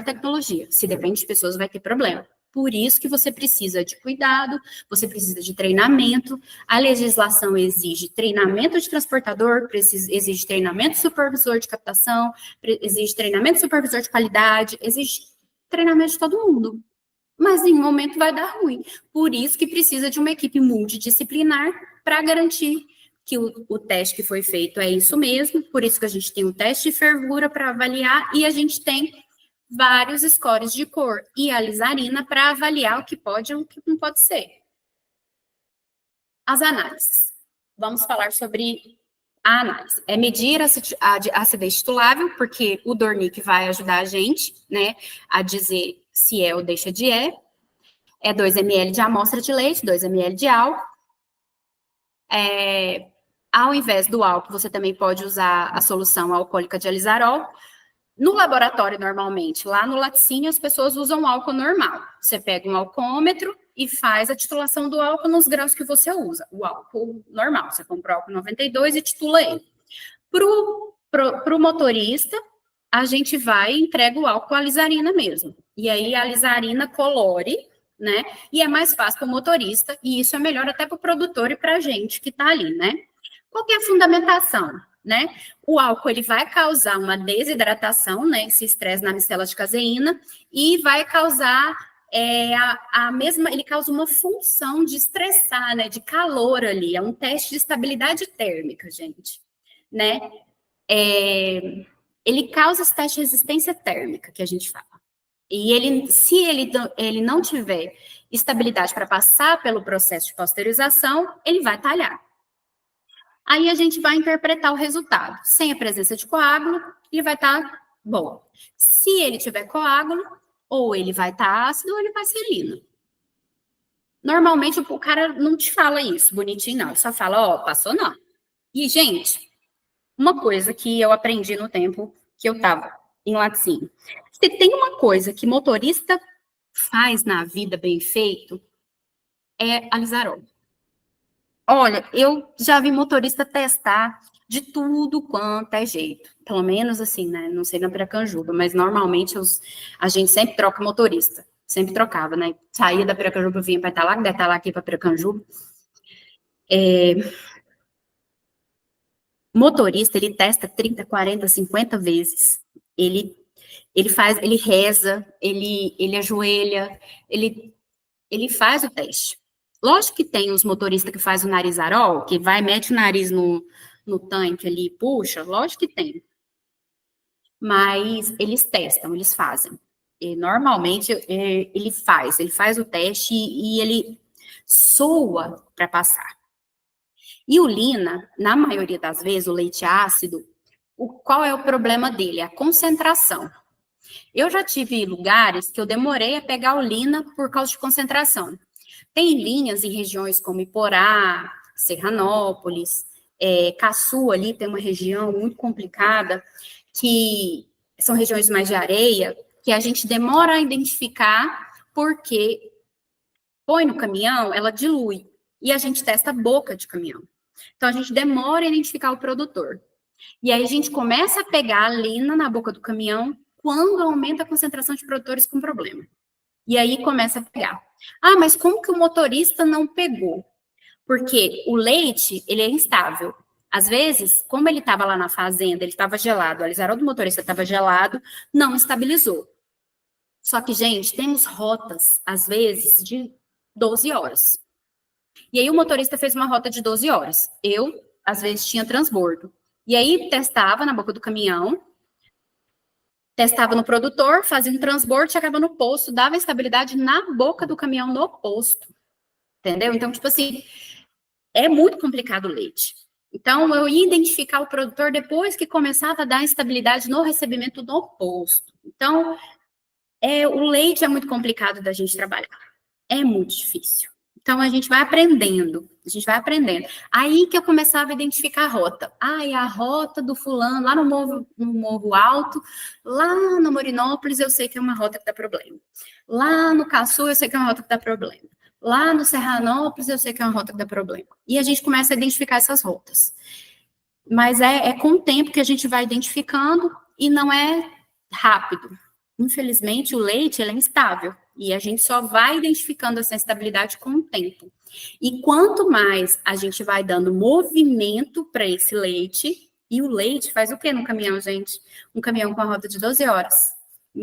tecnologia. Se depende de pessoas, vai ter problema. Por isso que você precisa de cuidado, você precisa de treinamento. A legislação exige treinamento de transportador, exige treinamento de supervisor de captação, exige treinamento de supervisor de qualidade, exige treinamento de todo mundo. Mas em um momento vai dar ruim. Por isso que precisa de uma equipe multidisciplinar para garantir que o teste que foi feito é isso mesmo. Por isso que a gente tem um teste de fervura para avaliar e a gente tem vários scores de cor e a lisarina para avaliar o que pode e o que não pode ser. As análises. Vamos falar sobre a análise. É medir a acidez titulável, porque o Dornick vai ajudar a gente, né, a dizer se é ou deixa de é 2 ml de amostra de leite, 2 ml de álcool. Ao invés do álcool, você também pode usar a solução alcoólica de alizarol. No laboratório, normalmente, lá no laticínio, as pessoas usam álcool normal. Você pega um alcoômetro e faz a titulação do álcool nos graus que você usa. O álcool normal, você compra o álcool 92 e titula ele. Pro motorista, a gente vai e entrega o álcool à lisarina mesmo. E aí a lisarina colore, né? E é mais fácil para o motorista, e isso é melhor até para o produtor e para a gente que está ali, né? Qual que é a fundamentação, né? O álcool, ele vai causar uma desidratação, né? Esse estresse na micela de caseína, e vai causar ele causa uma função de estressar, né? De calor ali, é um teste de estabilidade térmica, gente, né? Ele causa esse teste de resistência térmica que a gente fala. E se ele não tiver estabilidade para passar pelo processo de pasteurização, ele vai talhar. Aí a gente vai interpretar o resultado. Sem a presença de coágulo, ele vai estar bom. Se ele tiver coágulo, ou ele vai estar ácido, ou ele vai ser lino. Normalmente o cara não te fala isso bonitinho, não. Ele só fala, ó, passou não. E, gente, uma coisa que eu aprendi no tempo que eu estava em laticínio. Se tem uma coisa que motorista faz na vida bem feito, é alizarol. Olha, eu já vi motorista testar de tudo quanto é jeito. Pelo menos assim, né? Não sei na Piracanjuba, mas normalmente a gente sempre troca motorista. Sempre trocava, né? Saía da Piracanjuba, vinha para Italac, da Italac aqui para Piracanjuba. Motorista, ele testa 30, 40, 50 vezes. Ele reza, ele ajoelha, ele faz o teste. Lógico que tem os motoristas que faz o narizarol, que vai, mete o nariz no tanque ali e puxa, lógico que tem. Mas eles testam, eles fazem. E, normalmente, ele faz o teste e ele soa para passar. E o Lina, na maioria das vezes, o leite ácido, qual é o problema dele? A concentração. Eu já tive lugares que eu demorei a pegar o Lina por causa de concentração. Tem linhas em regiões como Iporá, Serranópolis, Caçu ali tem uma região muito complicada, que são regiões mais de areia, que a gente demora a identificar porque põe no caminhão, ela dilui, e a gente testa a boca de caminhão. Então, a gente demora a identificar o produtor. E aí, a gente começa a pegar a lina na boca do caminhão quando aumenta a concentração de produtores com problema. E aí, começa a pegar. Ah, mas como que o motorista não pegou? Porque o leite, ele é instável. Às vezes, como ele estava lá na fazenda, ele estava gelado, o alizarol do motorista estava gelado, não estabilizou. Só que, gente, temos rotas, às vezes, de 12 horas. E aí o motorista fez uma rota de 12 horas. Eu, às vezes, tinha transbordo. E aí testava na boca do caminhão, testava no produtor, fazia um transbordo, chegava no posto, dava estabilidade na boca do caminhão no posto. Entendeu? Então, tipo assim, é muito complicado o leite. Então, eu ia identificar o produtor depois que começava a dar estabilidade no recebimento no posto. Então, o leite é muito complicado da gente trabalhar. É muito difícil. Então, a gente vai aprendendo, A gente vai aprendendo. Aí que eu começava a identificar a rota. E a rota do fulano, lá no Morro Alto, lá no Morinópolis, eu sei que é uma rota que dá problema. Lá no Caçu, eu sei que é uma rota que dá problema. Lá no Serranópolis, eu sei que é uma rota que dá problema. E a gente começa a identificar essas rotas. Mas é com o tempo que a gente vai identificando e não é rápido. Infelizmente, o leite ele é instável. E a gente só vai identificando essa instabilidade com o tempo. E quanto mais a gente vai dando movimento para esse leite, e o leite faz o quê no caminhão, gente? Um caminhão com a roda de 12 horas,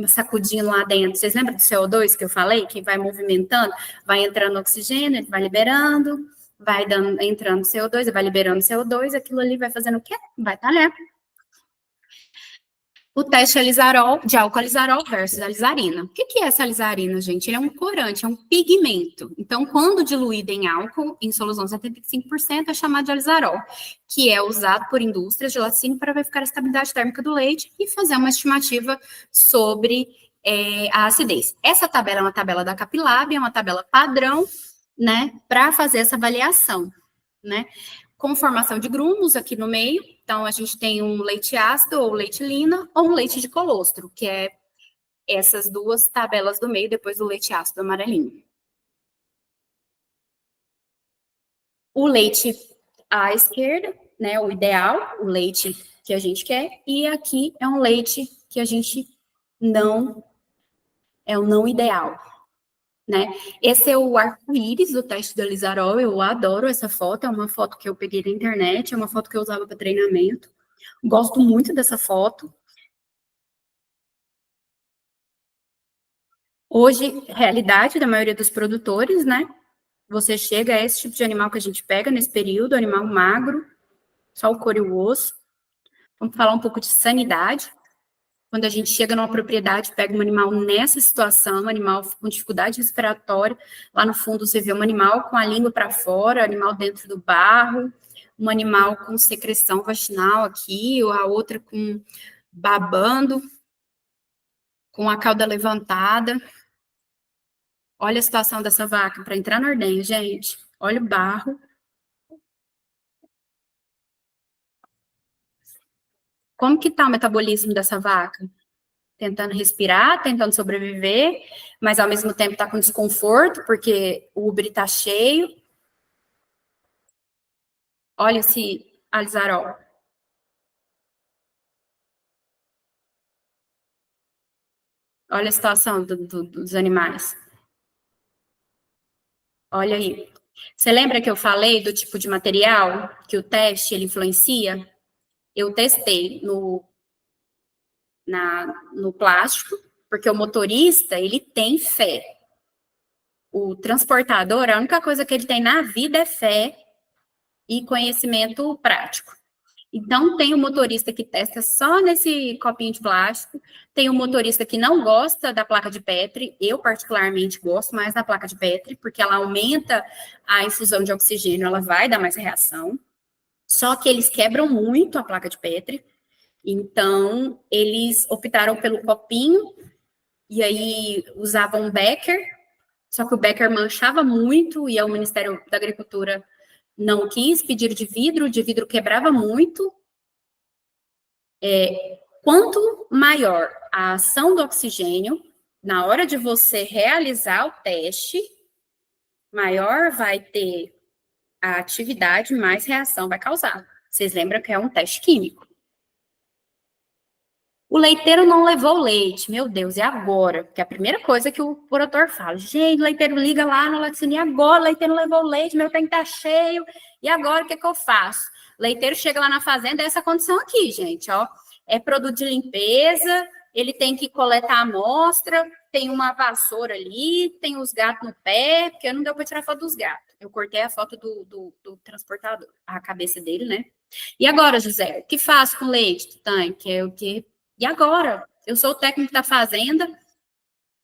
sacudindo lá dentro. Vocês lembram do CO2 que eu falei? Que vai movimentando, vai entrando oxigênio, ele vai liberando, vai entrando CO2, vai liberando CO2, aquilo ali vai fazendo o quê? Vai talhar. O teste de álcool alizarol versus alizarina. O que é essa alizarina, gente? Ele é um corante, é um pigmento. Então, quando diluído em álcool, em solução 75%, é chamado de alizarol, que é usado por indústrias de laticínio para verificar a estabilidade térmica do leite e fazer uma estimativa sobre a acidez. Essa tabela é uma tabela da Capilab, é uma tabela padrão, né, para fazer essa avaliação, né? Com formação de grumos aqui no meio. Então, a gente tem um leite ácido, ou leite lina, ou um leite de colostro, que é essas duas tabelas do meio, depois do leite ácido amarelinho. O leite à esquerda, né, o ideal, o leite que a gente quer, e aqui é um leite que a gente não, é o não ideal, né? Esse é o arco-íris do teste do alizarol, eu adoro essa foto, é uma foto que eu peguei na internet, é uma foto que eu usava para treinamento, gosto muito dessa foto. Hoje, realidade da maioria dos produtores, né? Você chega a esse tipo de animal que a gente pega nesse período, animal magro, só o couro e o osso. Vamos falar um pouco de sanidade. Quando a gente chega numa propriedade, pega um animal nessa situação, um animal com dificuldade respiratória, lá no fundo você vê um animal com a língua para fora, animal dentro do barro, um animal com secreção vaginal aqui, ou a outra com babando, com a cauda levantada. Olha a situação dessa vaca para entrar no ordenho, gente. Olha o barro. Como que tá o metabolismo dessa vaca? Tentando respirar, tentando sobreviver, mas ao mesmo tempo tá com desconforto, porque o úbere tá cheio. Olha esse alizarol. Olha a situação dos animais. Olha aí. Você lembra que eu falei do tipo de material que o teste ele influencia? Eu testei no plástico, porque o motorista, ele tem fé. O transportador, a única coisa que ele tem na vida é fé e conhecimento prático. Então, tem o motorista que testa só nesse copinho de plástico, tem o motorista que não gosta da placa de Petri, eu particularmente gosto mais da placa de Petri, porque ela aumenta a infusão de oxigênio, ela vai dar mais reação, só que eles quebram muito a placa de Petri, então eles optaram pelo copinho, e aí usavam um Becker, só que o Becker manchava muito, e o Ministério da Agricultura não quis pedir de vidro quebrava muito. Quanto maior a ação do oxigênio, na hora de você realizar o teste, maior vai ter a atividade, mais reação vai causar. Vocês lembram que é um teste químico. O leiteiro não levou leite, meu Deus, e agora? Porque é a primeira coisa que o produtor fala, gente, o leiteiro liga lá no laticínio, e agora? O leiteiro não levou leite, meu tanque tá cheio, e agora o que eu faço? O leiteiro chega lá na fazenda, é essa condição aqui, gente, ó, é produto de limpeza, ele tem que coletar a amostra, tem uma vassoura ali, tem os gatos no pé, porque não deu para tirar foto dos gatos. Eu cortei a foto do transportador, a cabeça dele, né? E agora, José, o que faço com leite do tanque? É o que... E agora? Eu sou o técnico da fazenda,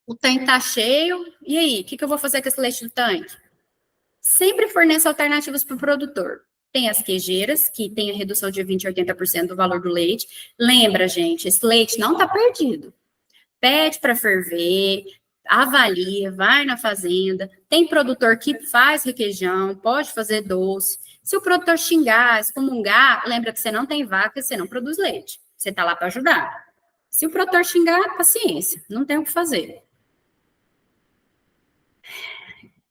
o tanque está cheio, e aí? O que eu vou fazer com esse leite do tanque? Sempre forneço alternativas para o produtor. Tem as queijeiras, que tem a redução de 20% a 80% do valor do leite. Lembra, gente, esse leite não está perdido. Pede para ferver, avalia, vai na fazenda. Tem produtor que faz requeijão, pode fazer doce. Se o produtor xingar, excomungar, lembra que você não tem vaca e você não produz leite. Você está lá para ajudar. Se o produtor xingar, paciência, não tem o que fazer.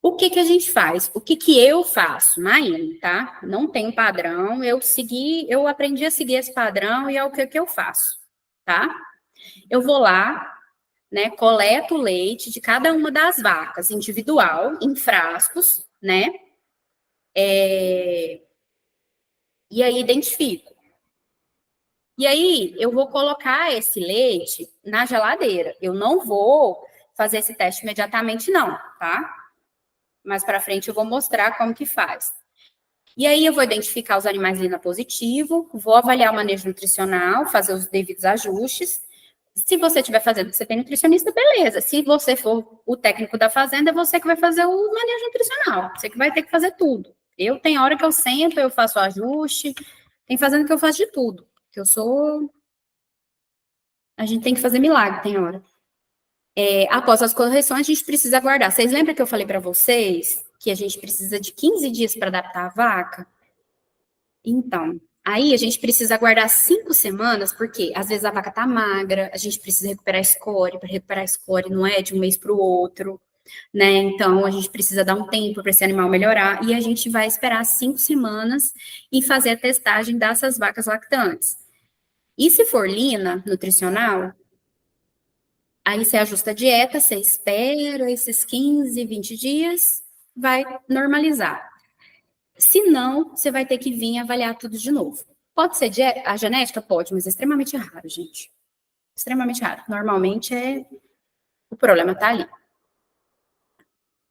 O que a gente faz? O que eu faço, Maíra, tá? Não tem padrão, eu aprendi a seguir esse padrão e é o que eu faço, tá? Eu vou lá, né, coleto o leite de cada uma das vacas, individual, em frascos, né? E aí identifico. E aí eu vou colocar esse leite na geladeira. Eu não vou fazer esse teste imediatamente, não, tá? Mais para frente eu vou mostrar como que faz. E aí eu vou identificar os animais Lina positivo, vou avaliar o manejo nutricional, fazer os devidos ajustes. Se você estiver fazendo, você tem nutricionista, beleza. Se você for o técnico da fazenda, é você que vai fazer o manejo nutricional. Você que vai ter que fazer tudo. Eu tenho hora que eu sento, eu faço o ajuste. Tem fazenda que eu faço de tudo. Que eu sou... A gente tem que fazer milagre, tem hora. Após as correções, a gente precisa aguardar. Vocês lembram que eu falei para vocês que a gente precisa de 15 dias para adaptar a vaca? Então, aí a gente precisa aguardar 5 semanas, porque às vezes a vaca tá magra, a gente precisa recuperar a score, para recuperar a score não é de um mês para o outro, né? Então, a gente precisa dar um tempo para esse animal melhorar, e a gente vai esperar 5 semanas e fazer a testagem dessas vacas lactantes. E se for Lina nutricional, aí você ajusta a dieta, você espera esses 15, 20 dias, vai normalizar. Se não, você vai ter que vir avaliar tudo de novo. Pode ser a genética? Pode, mas é extremamente raro, gente. Extremamente raro. Normalmente o problema tá ali.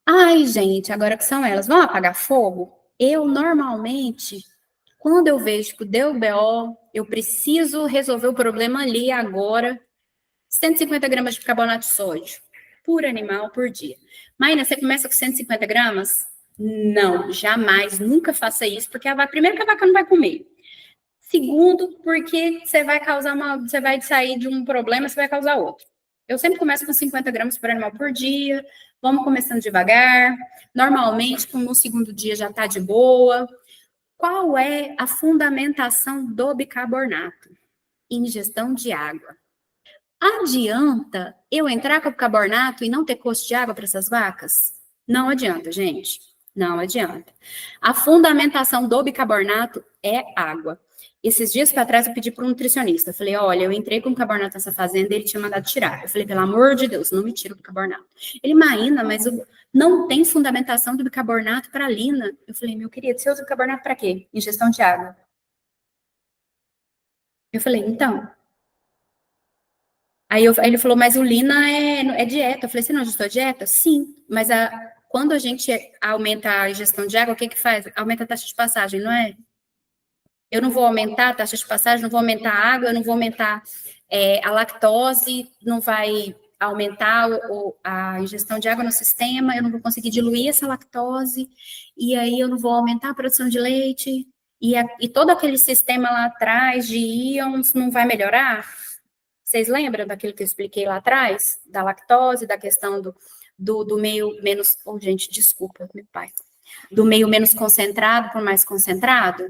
Ai, gente, agora que são elas, vão apagar fogo? Eu, normalmente, quando eu vejo que deu BO, eu preciso resolver o problema ali agora, 150 gramas de bicarbonato de sódio por animal por dia. Maína, você começa com 150 gramas? Não, jamais, nunca faça isso, porque primeiro que a vaca não vai comer. Segundo, porque você vai sair de um problema, você vai causar outro. Eu sempre começo com 50 gramas por animal por dia, vamos começando devagar. Normalmente, no segundo dia já está de boa. Qual é a fundamentação do bicarbonato? Ingestão de água. Adianta eu entrar com o bicarbonato e não ter custo de água para essas vacas? Não adianta, gente. Não adianta. A fundamentação do bicarbonato é água. Esses dias para trás eu pedi para um nutricionista. Eu falei, olha, eu entrei com bicarbonato nessa fazenda e ele tinha mandado tirar. Eu falei, pelo amor de Deus, não me tira o bicarbonato. Ele, Maína, mas não tem fundamentação do bicarbonato para Lina. Eu falei, meu querido, você usa bicarbonato para quê? Ingestão de água. Eu falei, então... Aí ele falou, mas o Lina é dieta. Eu falei, você não ajustou a dieta? Sim, mas quando a gente aumenta a ingestão de água, o que faz? Aumenta a taxa de passagem, não é? Eu não vou aumentar a taxa de passagem, não vou aumentar a água, eu não vou aumentar a lactose, não vai aumentar a ingestão de água no sistema, eu não vou conseguir diluir essa lactose, e aí eu não vou aumentar a produção de leite, e todo aquele sistema lá atrás de íons não vai melhorar? Vocês lembram daquilo que eu expliquei lá atrás? Da lactose, da questão do meio menos... Oh, gente, desculpa, meu pai. Do meio menos concentrado por mais concentrado?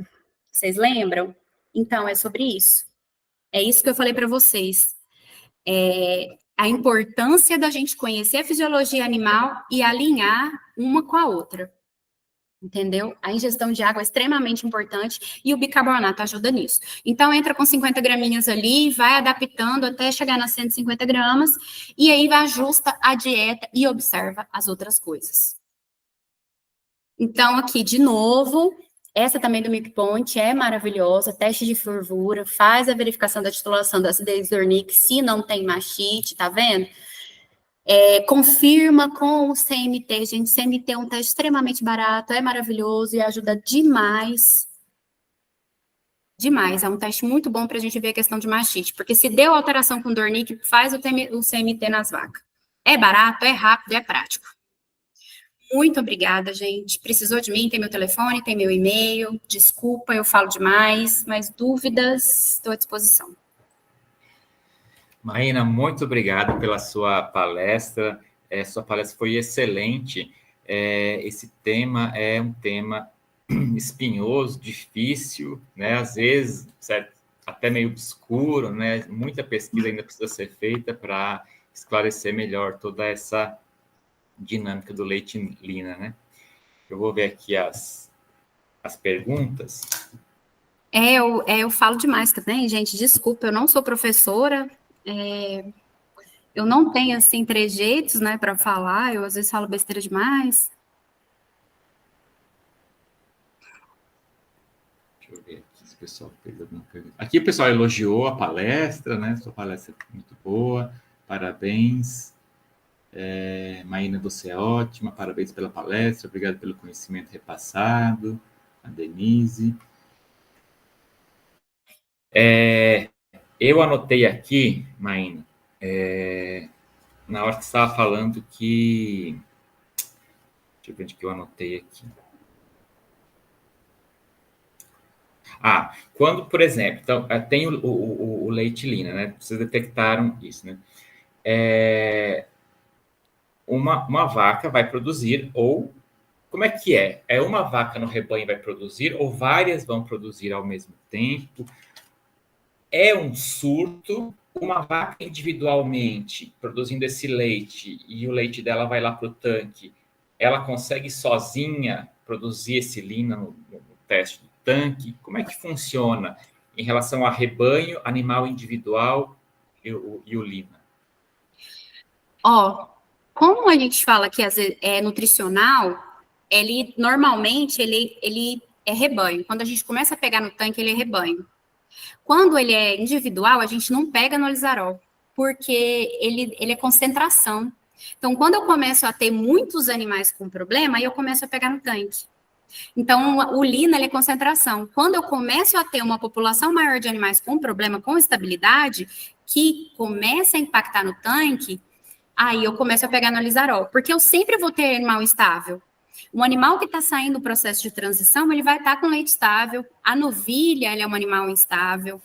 Vocês lembram? Então, é sobre isso. É isso que eu falei para vocês. A importância da gente conhecer a fisiologia animal e alinhar uma com a outra. Entendeu? A ingestão de água é extremamente importante e o bicarbonato ajuda nisso. Então, entra com 50 graminhas ali, vai adaptando até chegar nas 150 gramas e aí ajusta a dieta e observa as outras coisas. Então, aqui, de novo, essa também do Milk Point é maravilhosa, teste de fervura, faz a verificação da titulação da acidez do Wernicke, se não tem mastite, tá vendo? Confirma com o CMT, gente. CMT é um teste extremamente barato, é maravilhoso e ajuda demais. Demais, é um teste muito bom para a gente ver a questão de mastite, porque se deu alteração com Wernicke, faz o CMT nas vacas. É barato, é rápido, é prático. Muito obrigada, gente. Precisou de mim, tem meu telefone, tem meu e-mail. Desculpa, eu falo demais, mas dúvidas, estou à disposição. Maína, muito obrigado pela sua palestra. Sua palestra foi excelente. Esse tema é um tema espinhoso, difícil, né? Às vezes, certo? Até meio obscuro, né? Muita pesquisa ainda precisa ser feita para esclarecer melhor toda essa dinâmica do leite Lina, né? Eu vou ver aqui as perguntas. Eu falo demais também, gente, desculpa, eu não sou professora, eu não tenho, assim, trejeitos, né, para falar, eu às vezes falo besteira demais. Deixa eu ver aqui se o pessoal fez alguma pergunta. Aqui o pessoal elogiou a palestra, né? Sua palestra é muito boa, parabéns. Maína, você é ótima, parabéns pela palestra, obrigado pelo conhecimento repassado. A Denise. Eu anotei aqui, Maína, na hora que você estava falando que... Deixa eu ver onde que eu anotei aqui. Quando, por exemplo, então, tem o leite Lina, né? Vocês detectaram isso, né? Uma vaca vai produzir, ou como é que é? Uma vaca no rebanho vai produzir, ou várias vão produzir ao mesmo tempo? É um surto, uma vaca individualmente produzindo esse leite, e o leite dela vai lá para o tanque, ela consegue sozinha produzir esse Lina no teste do tanque? Como é que funciona em relação a rebanho, animal individual e o Lina? Como a gente fala que às vezes é nutricional, ele normalmente ele é rebanho. Quando a gente começa a pegar no tanque, ele é rebanho. Quando ele é individual, a gente não pega no Alizarol, porque ele é concentração. Então, quando eu começo a ter muitos animais com problema, aí eu começo a pegar no tanque. Então, o Lina ele é concentração. Quando eu começo a ter uma população maior de animais com problema, com estabilidade, que começa a impactar no tanque, aí eu começo a pegar no Alizarol, porque eu sempre vou ter animal instável. Um animal que está saindo do processo de transição, ele vai estar com leite estável. A novilha, ela é um animal instável.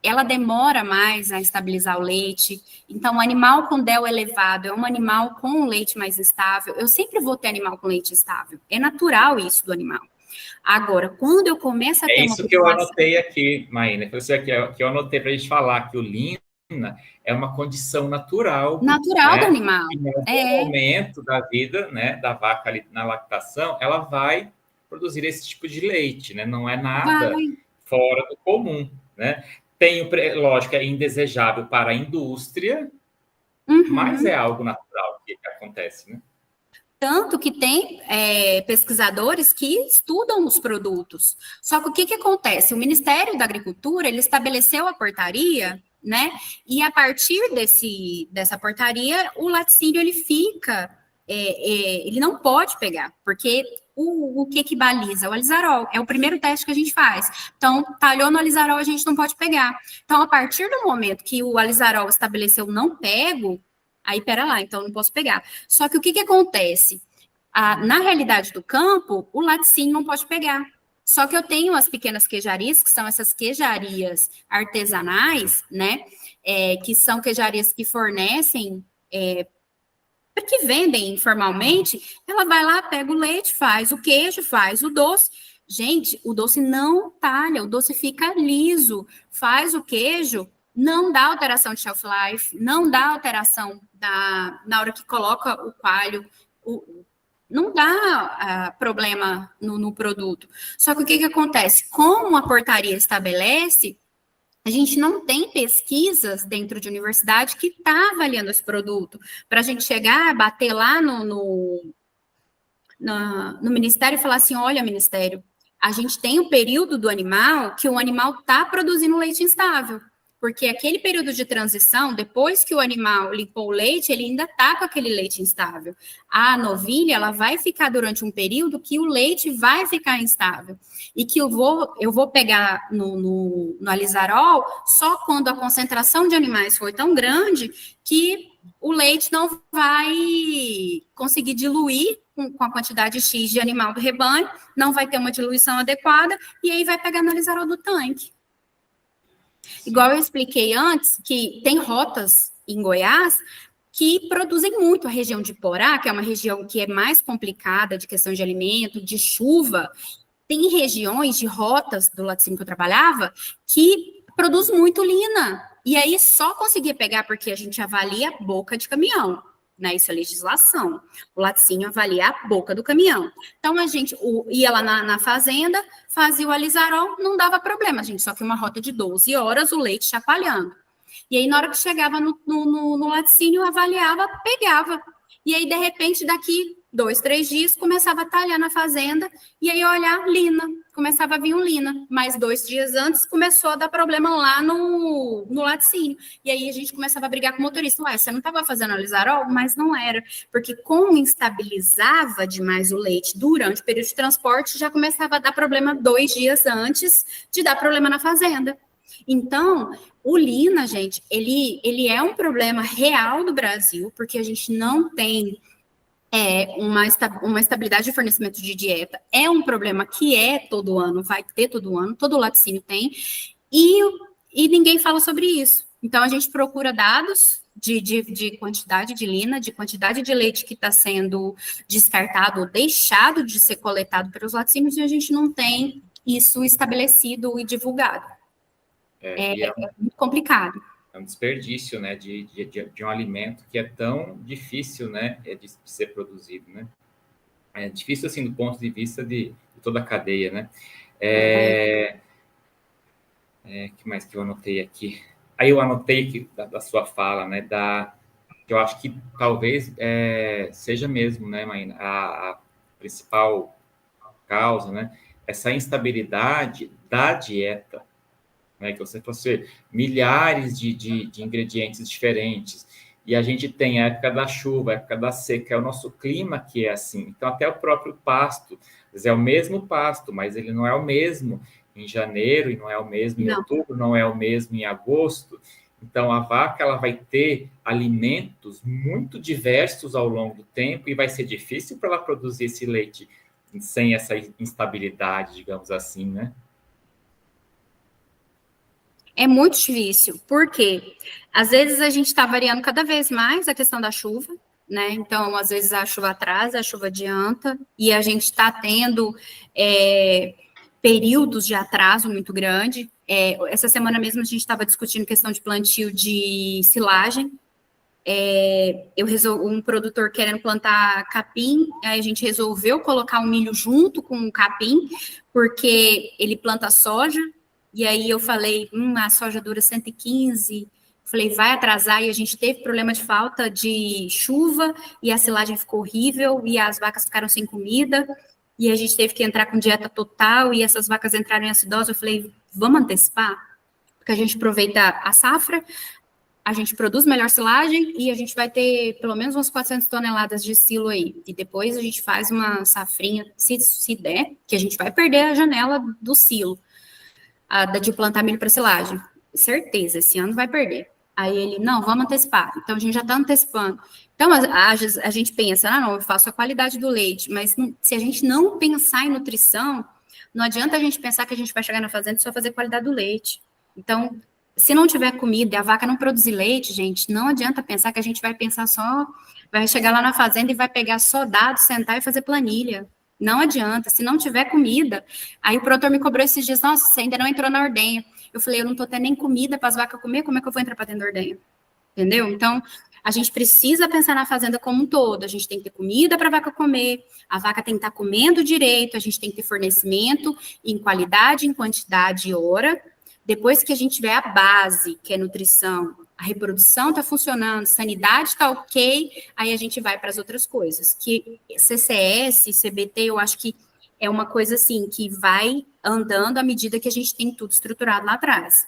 Ela demora mais a estabilizar o leite. Então, o animal com DEL elevado é um animal com um leite mais instável. Eu sempre vou ter animal com leite estável. É natural isso do animal. Agora, quando eu começo a ter uma população... É isso que eu anotei aqui, Maína. Isso aqui que eu anotei para a gente falar, que o Lina é uma condição natural. Natural, né, do animal. E em algum momento da vida, né, da vaca ali na lactação, ela vai produzir esse tipo de leite, né? Não é nada fora do comum, né? Lógico, é indesejável para a indústria, mas é algo natural que acontece, né? Tanto que tem pesquisadores que estudam os produtos. Só que o que acontece? O Ministério da Agricultura, ele estabeleceu a portaria, né? E a partir dessa portaria, o laticínio, ele fica... ele não pode pegar, porque o que baliza? O Alizarol. É o primeiro teste que a gente faz. Então, talhou no Alizarol, a gente não pode pegar. Então, a partir do momento que o Alizarol estabeleceu não pego, aí, pera lá, então não posso pegar. Só que o que acontece? Na realidade do campo, o laticínio não pode pegar. Só que eu tenho as pequenas queijarias, que são essas queijarias artesanais, né? Que são queijarias que fornecem, que vendem informalmente. Ela vai lá, pega o leite, faz o queijo, faz o doce. Gente, o doce não talha, o doce fica liso. Faz o queijo, não dá alteração de shelf life, não dá alteração na hora que coloca o coalho, não dá problema no produto. Só que o que acontece? Como a portaria estabelece, a gente não tem pesquisas dentro de universidade que está avaliando esse produto. Para a gente chegar, bater lá no Ministério e falar assim, olha, Ministério, a gente tem um período do animal que o animal está produzindo leite instável. Porque aquele período de transição, depois que o animal limpou o leite, ele ainda está com aquele leite instável. A novilha, ela vai ficar durante um período que o leite vai ficar instável. E que eu vou pegar no Alizarol só quando a concentração de animais foi tão grande que o leite não vai conseguir diluir com a quantidade X de animal do rebanho, não vai ter uma diluição adequada, e aí vai pegar no Alizarol do tanque. Igual eu expliquei antes, que tem rotas em Goiás que produzem muito. A região de Porá, que é uma região que é mais complicada de questão de alimento, de chuva, tem regiões de rotas do laticínio que eu trabalhava que produz muito lina. E aí só conseguia pegar porque a gente avalia a boca de caminhão, né? Isso é legislação. O laticínio avalia a boca do caminhão. Então a gente ia lá na fazenda, fazia o alizarol, não dava problema, a gente só que uma rota de 12 horas, o leite chapalhando. E aí, na hora que chegava no laticínio, avaliava, pegava. E aí, de repente, daqui 2, 3 dias, começava a talhar na fazenda, e aí olhar lina, começava a vir um lina. Mas 2 dias antes, começou a dar problema lá no laticínio. E aí, a gente começava a brigar com o motorista. Ué, você não estava fazendo alizarol? Mas não era, porque como instabilizava demais o leite durante o período de transporte, já começava a dar problema 2 dias antes de dar problema na fazenda. Então, o lina, gente, ele é um problema real do Brasil, porque a gente não tem uma estabilidade de fornecimento de dieta. É um problema que todo ano, vai ter todo ano, todo laticínio tem, e ninguém fala sobre isso. Então, a gente procura dados de quantidade de lina, de quantidade de leite que está sendo descartado ou deixado de ser coletado pelos laticínios, e a gente não tem isso estabelecido e divulgado. É muito complicado. É um desperdício, né, de um alimento que é tão difícil, né, de ser produzido, né? É difícil, assim, do ponto de vista de toda a cadeia, né? Que mais que eu anotei aqui? Aí eu anotei que, da sua fala, né, que eu acho que talvez seja mesmo, né, Maína, a principal causa, né, essa instabilidade da dieta, né, que você fosse milhares de ingredientes diferentes, e a gente tem a época da chuva, a época da seca, é o nosso clima que é assim. Então, até o próprio pasto, é o mesmo pasto, mas ele não é o mesmo em janeiro, e não é o mesmo em outubro, não é o mesmo em agosto. Então, a vaca ela vai ter alimentos muito diversos ao longo do tempo, e vai ser difícil para ela produzir esse leite sem essa instabilidade, digamos assim, né? É muito difícil, porque às vezes a gente está variando cada vez mais a questão da chuva, né? Então, às vezes a chuva atrasa, a chuva adianta, e a gente está tendo períodos de atraso muito grande. Essa semana mesmo a gente estava discutindo questão de plantio de silagem. Um produtor querendo plantar capim, aí a gente resolveu colocar o milho junto com o capim, porque ele planta soja. E aí eu falei, a soja dura 115, falei, vai atrasar, e a gente teve problema de falta de chuva, e a silagem ficou horrível, e as vacas ficaram sem comida, e a gente teve que entrar com dieta total, e essas vacas entraram em acidose. Eu falei, vamos antecipar? Porque a gente aproveita a safra, a gente produz melhor silagem, e a gente vai ter pelo menos umas 400 toneladas de silo aí, e depois a gente faz uma safrinha, se der, que a gente vai perder a janela do silo, de plantar milho para silagem. Certeza, esse ano vai perder. Aí ele, não, vamos antecipar. Então, a gente já está antecipando. Então, a gente pensa, não, eu faço a qualidade do leite, mas se a gente não pensar em nutrição, não adianta a gente pensar que a gente vai chegar na fazenda e só fazer qualidade do leite. Então, se não tiver comida e a vaca não produzir leite, gente, não adianta pensar que a gente vai pensar só, vai chegar lá na fazenda e vai pegar só dados, sentar e fazer planilha. Não adianta, se não tiver comida. Aí o produtor me cobrou esses dias, nossa, você ainda não entrou na ordenha. Eu falei, eu não tô tendo nem comida para as vacas comer, como é que eu vou entrar para dentro da ordenha? Entendeu? Então, a gente precisa pensar na fazenda como um todo. A gente tem que ter comida para a vaca comer, a vaca tem que estar comendo direito, a gente tem que ter fornecimento em qualidade, em quantidade e hora. Depois que a gente tiver a base, que é nutrição, a reprodução está funcionando, sanidade está ok, aí a gente vai para as outras coisas. Que CCS, CBT, eu acho que é uma coisa assim, que vai andando à medida que a gente tem tudo estruturado lá atrás.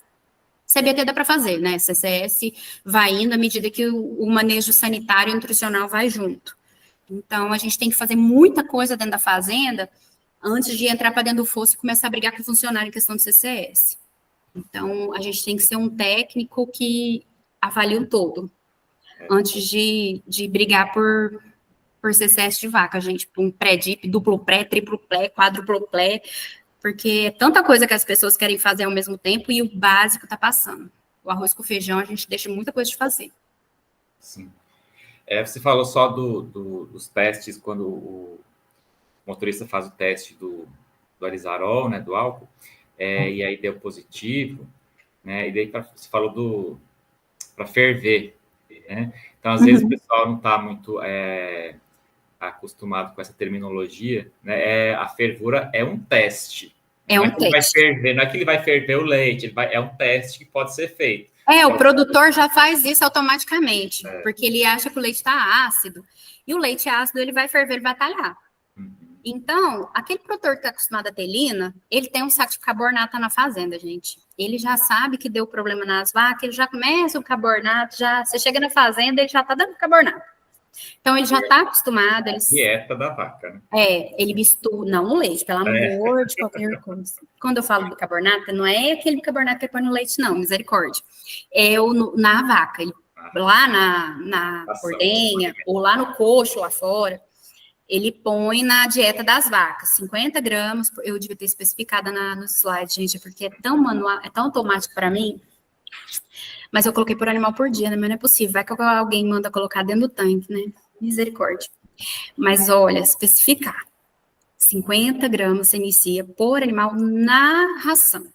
CBT dá para fazer, né? CCS vai indo à medida que o manejo sanitário e nutricional vai junto. Então, a gente tem que fazer muita coisa dentro da fazenda antes de entrar para dentro do fosso e começar a brigar com o funcionário em questão de CCS. Então, a gente tem que ser um técnico que avalie o todo, antes de brigar por CCS de vaca, gente, por um pré-dip, duplo pré, triplo pré, quádruplo pré, porque é tanta coisa que as pessoas querem fazer ao mesmo tempo e o básico está passando. O arroz com feijão, a gente deixa muita coisa de fazer. Sim. Você falou só dos testes, quando o motorista faz o teste do Alizarol, né, do álcool, e aí deu positivo, né, e daí você falou para ferver, né? Então, às vezes, o pessoal não está muito acostumado com essa terminologia, né? A fervura é um teste. É Não é um que ele vai teste. ferver, não é que ele vai ferver o leite, é um teste que pode ser feito. O produtor já faz isso automaticamente, porque ele acha que o leite está ácido, e o leite ácido ele vai ferver, ele vai talhar. Então, aquele produtor que está acostumado a ter lina, ele tem um saco de carbonato na fazenda, gente. Ele já sabe que deu problema nas vacas, ele já começa o carbonato, você chega na fazenda, ele já está dando carbonato. Então, ele já está acostumado. Dieta da vaca, né? Ele mistura, não no leite, pelo amor de qualquer coisa. Quando eu falo bicarbonato, não é aquele bicarbonato que ele põe no leite, não, misericórdia. Na vaca, lá na ordenha, ou lá no coxo, lá fora, ele põe na dieta das vacas, 50 gramas, eu devia ter especificado no slide, gente, porque é tão manual, é tão automático para mim, mas eu coloquei por animal por dia, né, mas não é possível, vai que alguém manda colocar dentro do tanque, né, misericórdia. Mas olha, especificar, 50 gramas você inicia por animal na ração.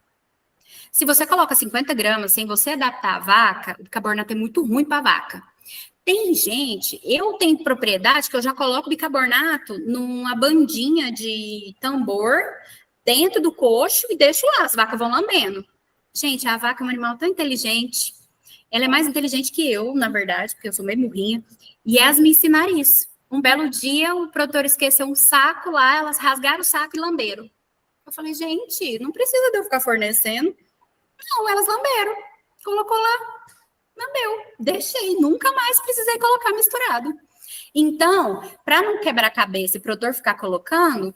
Se você coloca 50 gramas sem você adaptar a vaca, o bicarbonato é muito ruim para a vaca. Tem gente, eu tenho propriedade que eu já coloco bicarbonato numa bandinha de tambor dentro do coxo e deixo lá, as vacas vão lambendo. Gente, a vaca é um animal tão inteligente, ela é mais inteligente que eu, na verdade, porque eu sou meio burrinha, e elas me ensinaram isso. Um belo dia, o produtor esqueceu um saco lá, elas rasgaram o saco e lamberam. Eu falei, gente, não precisa de eu ficar fornecendo. Não, elas lamberam. Colocou lá, lambeu. Deixei, nunca mais precisei colocar misturado. Então, para não quebrar a cabeça e o produtor ficar colocando,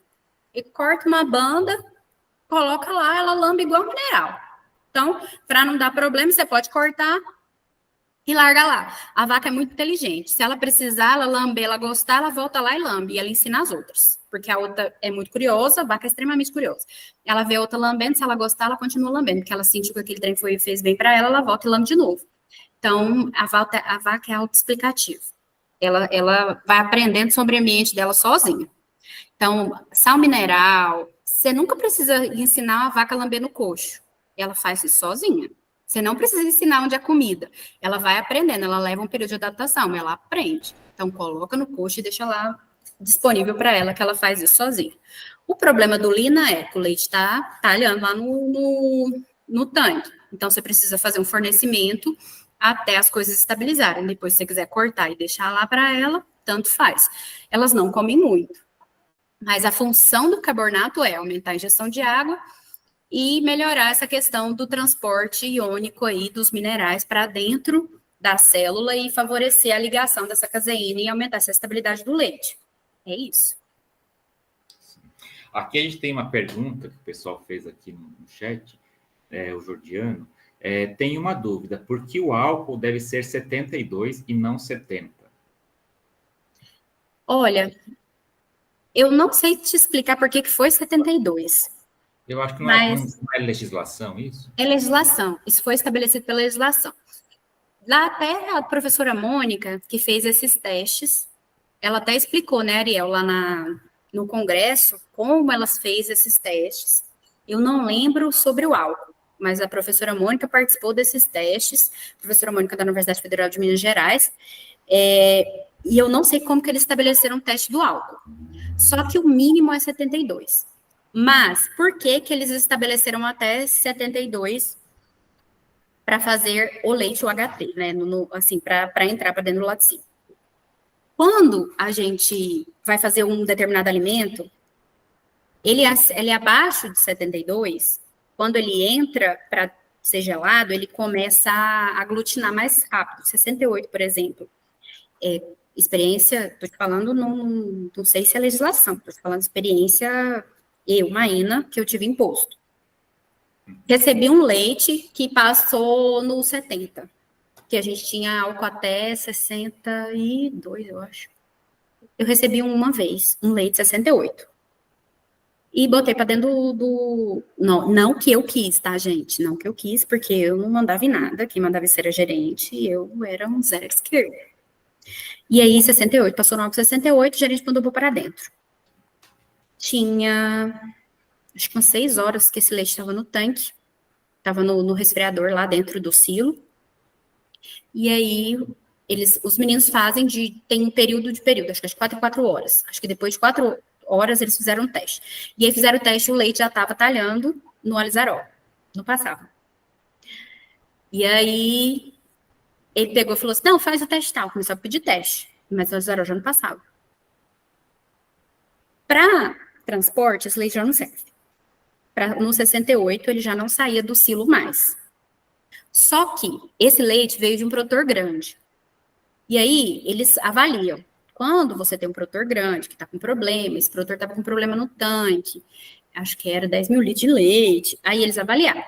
ele corta uma banda, coloca lá, ela lambe igual mineral. Então, para não dar problema, você pode cortar e larga lá. A vaca é muito inteligente. Se ela precisar, ela lamber, ela gostar, ela volta lá e lambe. E ela ensina as outras. Porque a outra é muito curiosa, a vaca é extremamente curiosa. Ela vê a outra lambendo, se ela gostar, ela continua lambendo. Porque ela sentiu que aquele trem fez bem para ela, ela volta e lambe de novo. Então, a vaca é autoexplicativa. Ela vai aprendendo sobre o ambiente dela sozinha. Então, sal mineral, você nunca precisa ensinar a vaca a lamber no coxo. Ela faz isso sozinha. Você não precisa ensinar onde é comida. Ela vai aprendendo, ela leva um período de adaptação, mas ela aprende. Então, coloca no coxo e deixa lá disponível para ela, que ela faz isso sozinha. O problema do lina é que o leite está talhando lá no tanque. Então, você precisa fazer um fornecimento até as coisas estabilizarem. Depois, se você quiser cortar e deixar lá para ela, tanto faz. Elas não comem muito. Mas a função do carbonato é aumentar a ingestão de água e melhorar essa questão do transporte iônico aí dos minerais para dentro da célula e favorecer a ligação dessa caseína e aumentar essa estabilidade do leite. É isso. Aqui a gente tem uma pergunta que o pessoal fez aqui no chat, o Jordiano. Tem uma dúvida, por que o álcool deve ser 72 e não 70? Olha, eu não sei te explicar por que foi 72. Eu acho que não é legislação isso? É legislação. Isso foi estabelecido pela legislação. Lá até a professora Mônica, que fez esses testes, ela até explicou, né, Ariel, lá no congresso, como elas fez esses testes. Eu não lembro sobre o álcool, mas a professora Mônica participou desses testes, a professora Mônica da Universidade Federal de Minas Gerais, e eu não sei como que eles estabeleceram o teste do álcool. Só que o mínimo é 72. Mas por que eles estabeleceram até 72 para fazer o leite, o HT, né? Assim, para entrar para dentro do laticínio. Quando a gente vai fazer um determinado alimento, ele é abaixo de 72, quando ele entra para ser gelado, ele começa a aglutinar mais rápido. 68, por exemplo. Experiência, estou te falando, não sei se é legislação, estou te falando de experiência, Maína, que eu tive imposto. Recebi um leite que passou no 70, que a gente tinha álcool até 62, eu acho. Eu recebi uma vez, um leite 68. E botei para dentro Não que eu quis, tá, gente? Não que eu quis, porque eu não mandava em nada. Quem mandava ser a gerente, e eu era um zero esquerdo. E aí, 68, passou no álcool 68, o gerente mandou para dentro. Tinha, acho que umas 6 horas que esse leite estava no tanque, estava no resfriador lá dentro do silo. E aí, os meninos fazem tem um período, acho que é 4 em 4 horas. Acho que depois de 4 horas eles fizeram um teste. E aí fizeram o teste, o leite já estava talhando no alizarol. Não passava. E aí, ele pegou e falou assim, não, faz o teste tal. Começou a pedir teste. Mas o alizarol já não passava. Para transporte, esse leite já não serve. No 68, ele já não saía do silo mais. Só que esse leite veio de um produtor grande. E aí, eles avaliam. Quando você tem um produtor grande que está com problema, esse produtor estava com problema no tanque, acho que era 10 mil litros de leite, aí eles avaliaram.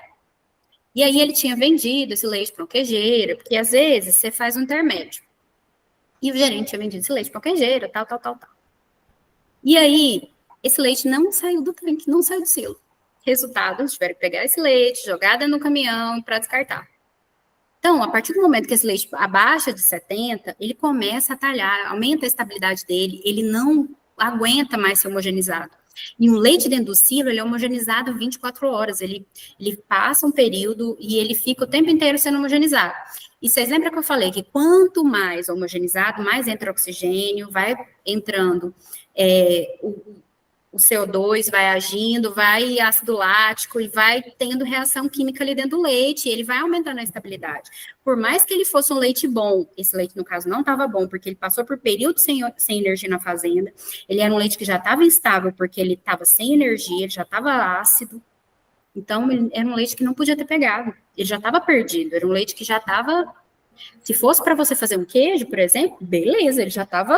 E aí ele tinha vendido esse leite para uma queijeira, porque às vezes você faz um intermédio. E o gerente tinha vendido esse leite para uma queijeira, tal. E aí, esse leite não saiu do tanque, não saiu do silo. Resultado, tiveram que pegar esse leite, jogar dentro do caminhão para descartar. Então, a partir do momento que esse leite abaixa de 70, ele começa a talhar, aumenta a estabilidade dele, ele não aguenta mais ser homogeneizado. E um leite dentro do silo, ele é homogeneizado 24 horas, ele passa um período e ele fica o tempo inteiro sendo homogeneizado. E vocês lembram que eu falei que quanto mais homogeneizado, mais entra oxigênio, vai entrando o CO2 vai agindo, vai ácido lático e vai tendo reação química ali dentro do leite, e ele vai aumentando a estabilidade. Por mais que ele fosse um leite bom, esse leite, no caso, não estava bom, porque ele passou por período sem energia na fazenda, ele era um leite que já estava instável, porque ele estava sem energia, ele já estava ácido, então era um leite que não podia ter pegado, ele já estava perdido, era um leite que já estava, se fosse para você fazer um queijo, por exemplo, beleza, ele já estava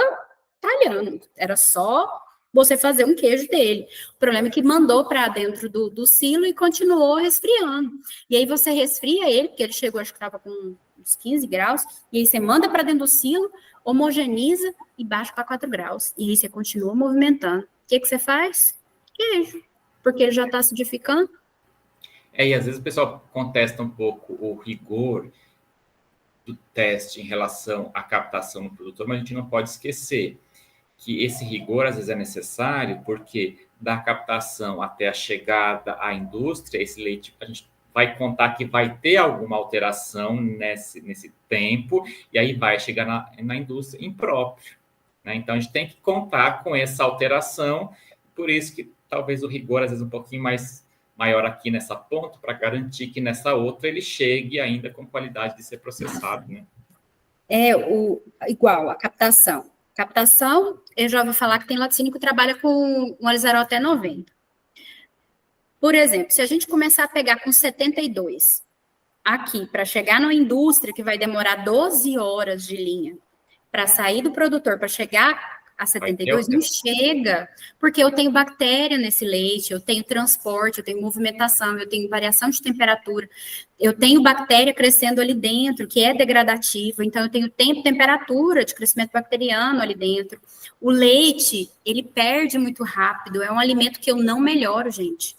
talhando, era só você fazer um queijo dele. O problema é que mandou para dentro do silo e continuou resfriando. E aí você resfria ele, porque ele chegou, acho que estava com uns 15 graus, e aí você manda para dentro do silo, homogeniza e baixa para 4 graus. E aí você continua movimentando. O que você faz? Queijo. Porque ele já está acidificando. E às vezes o pessoal contesta um pouco o rigor do teste em relação à captação no produtor, mas a gente não pode esquecer que esse rigor às vezes é necessário porque da captação até a chegada à indústria, esse leite a gente vai contar que vai ter alguma alteração nesse tempo e aí vai chegar na indústria impróprio, né? Então a gente tem que contar com essa alteração, por isso que talvez o rigor às vezes um pouquinho maior aqui nessa ponta para garantir que nessa outra ele chegue ainda com qualidade de ser processado, né? Igual a captação. Captação, eu já ouvi falar que tem laticínio que trabalha com um alizarol até 90. Por exemplo, se a gente começar a pegar com 72 aqui, para chegar na indústria, que vai demorar 12 horas de linha, para sair do produtor, para chegar a 72, não chega, porque eu tenho bactéria nesse leite, eu tenho transporte, eu tenho movimentação, eu tenho variação de temperatura, eu tenho bactéria crescendo ali dentro, que é degradativo, então eu tenho tempo, temperatura de crescimento bacteriano ali dentro. O leite, ele perde muito rápido, é um alimento que eu não melhoro, gente.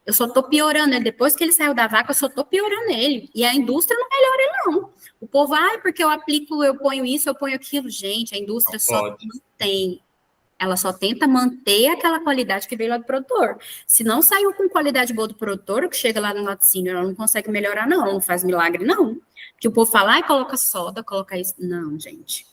Eu só tô piorando ele. Depois que ele saiu da vaca, eu só tô piorando ele. E a indústria não melhora ele, não. O povo, porque eu aplico, eu ponho isso, eu ponho aquilo. Gente, a indústria só mantém. Ela só tenta manter aquela qualidade que veio lá do produtor. Se não saiu com qualidade boa do produtor, o que chega lá no laticínio, ela não consegue melhorar, não. Ela não faz milagre, não. Porque o povo fala, coloca soda, coloca isso. Não, gente.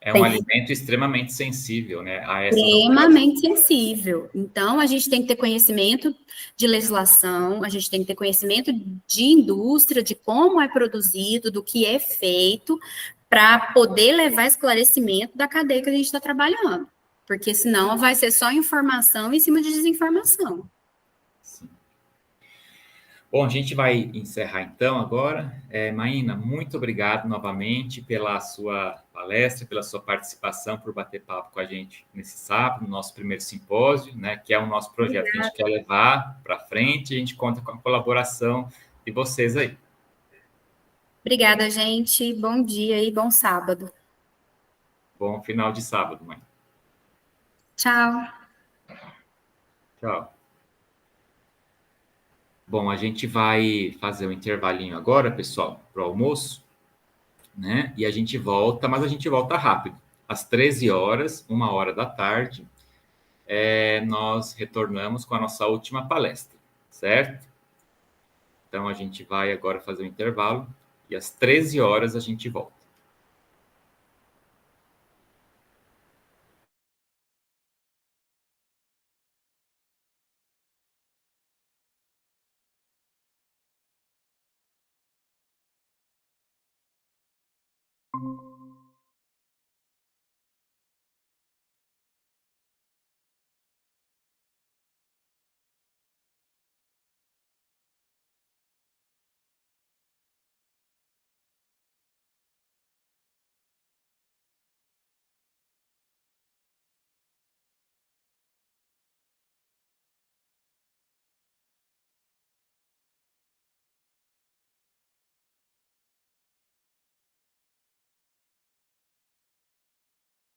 É um alimento extremamente sensível, né? Extremamente sensível. Então, a gente tem que ter conhecimento de legislação, a gente tem que ter conhecimento de indústria, de como é produzido, do que é feito, para poder levar esclarecimento da cadeia que a gente está trabalhando. Porque senão vai ser só informação em cima de desinformação. Sim. Bom, a gente vai encerrar então agora. Maína, muito obrigado novamente pela sua palestra, pela sua participação, por bater papo com a gente nesse sábado, no nosso primeiro simpósio, né, que é o nosso projeto que a gente quer levar para frente, e a gente conta com a colaboração de vocês aí. Obrigada, gente. Bom dia e bom sábado. Bom final de sábado, mãe. Tchau. Tchau. Bom, a gente vai fazer um intervalinho agora, pessoal, para o almoço. né? E a gente volta, mas a gente volta rápido. Às 13 horas, 1 hora da tarde, nós retornamos com a nossa última palestra, certo? Então, a gente vai agora fazer um intervalo e às 13 horas a gente volta.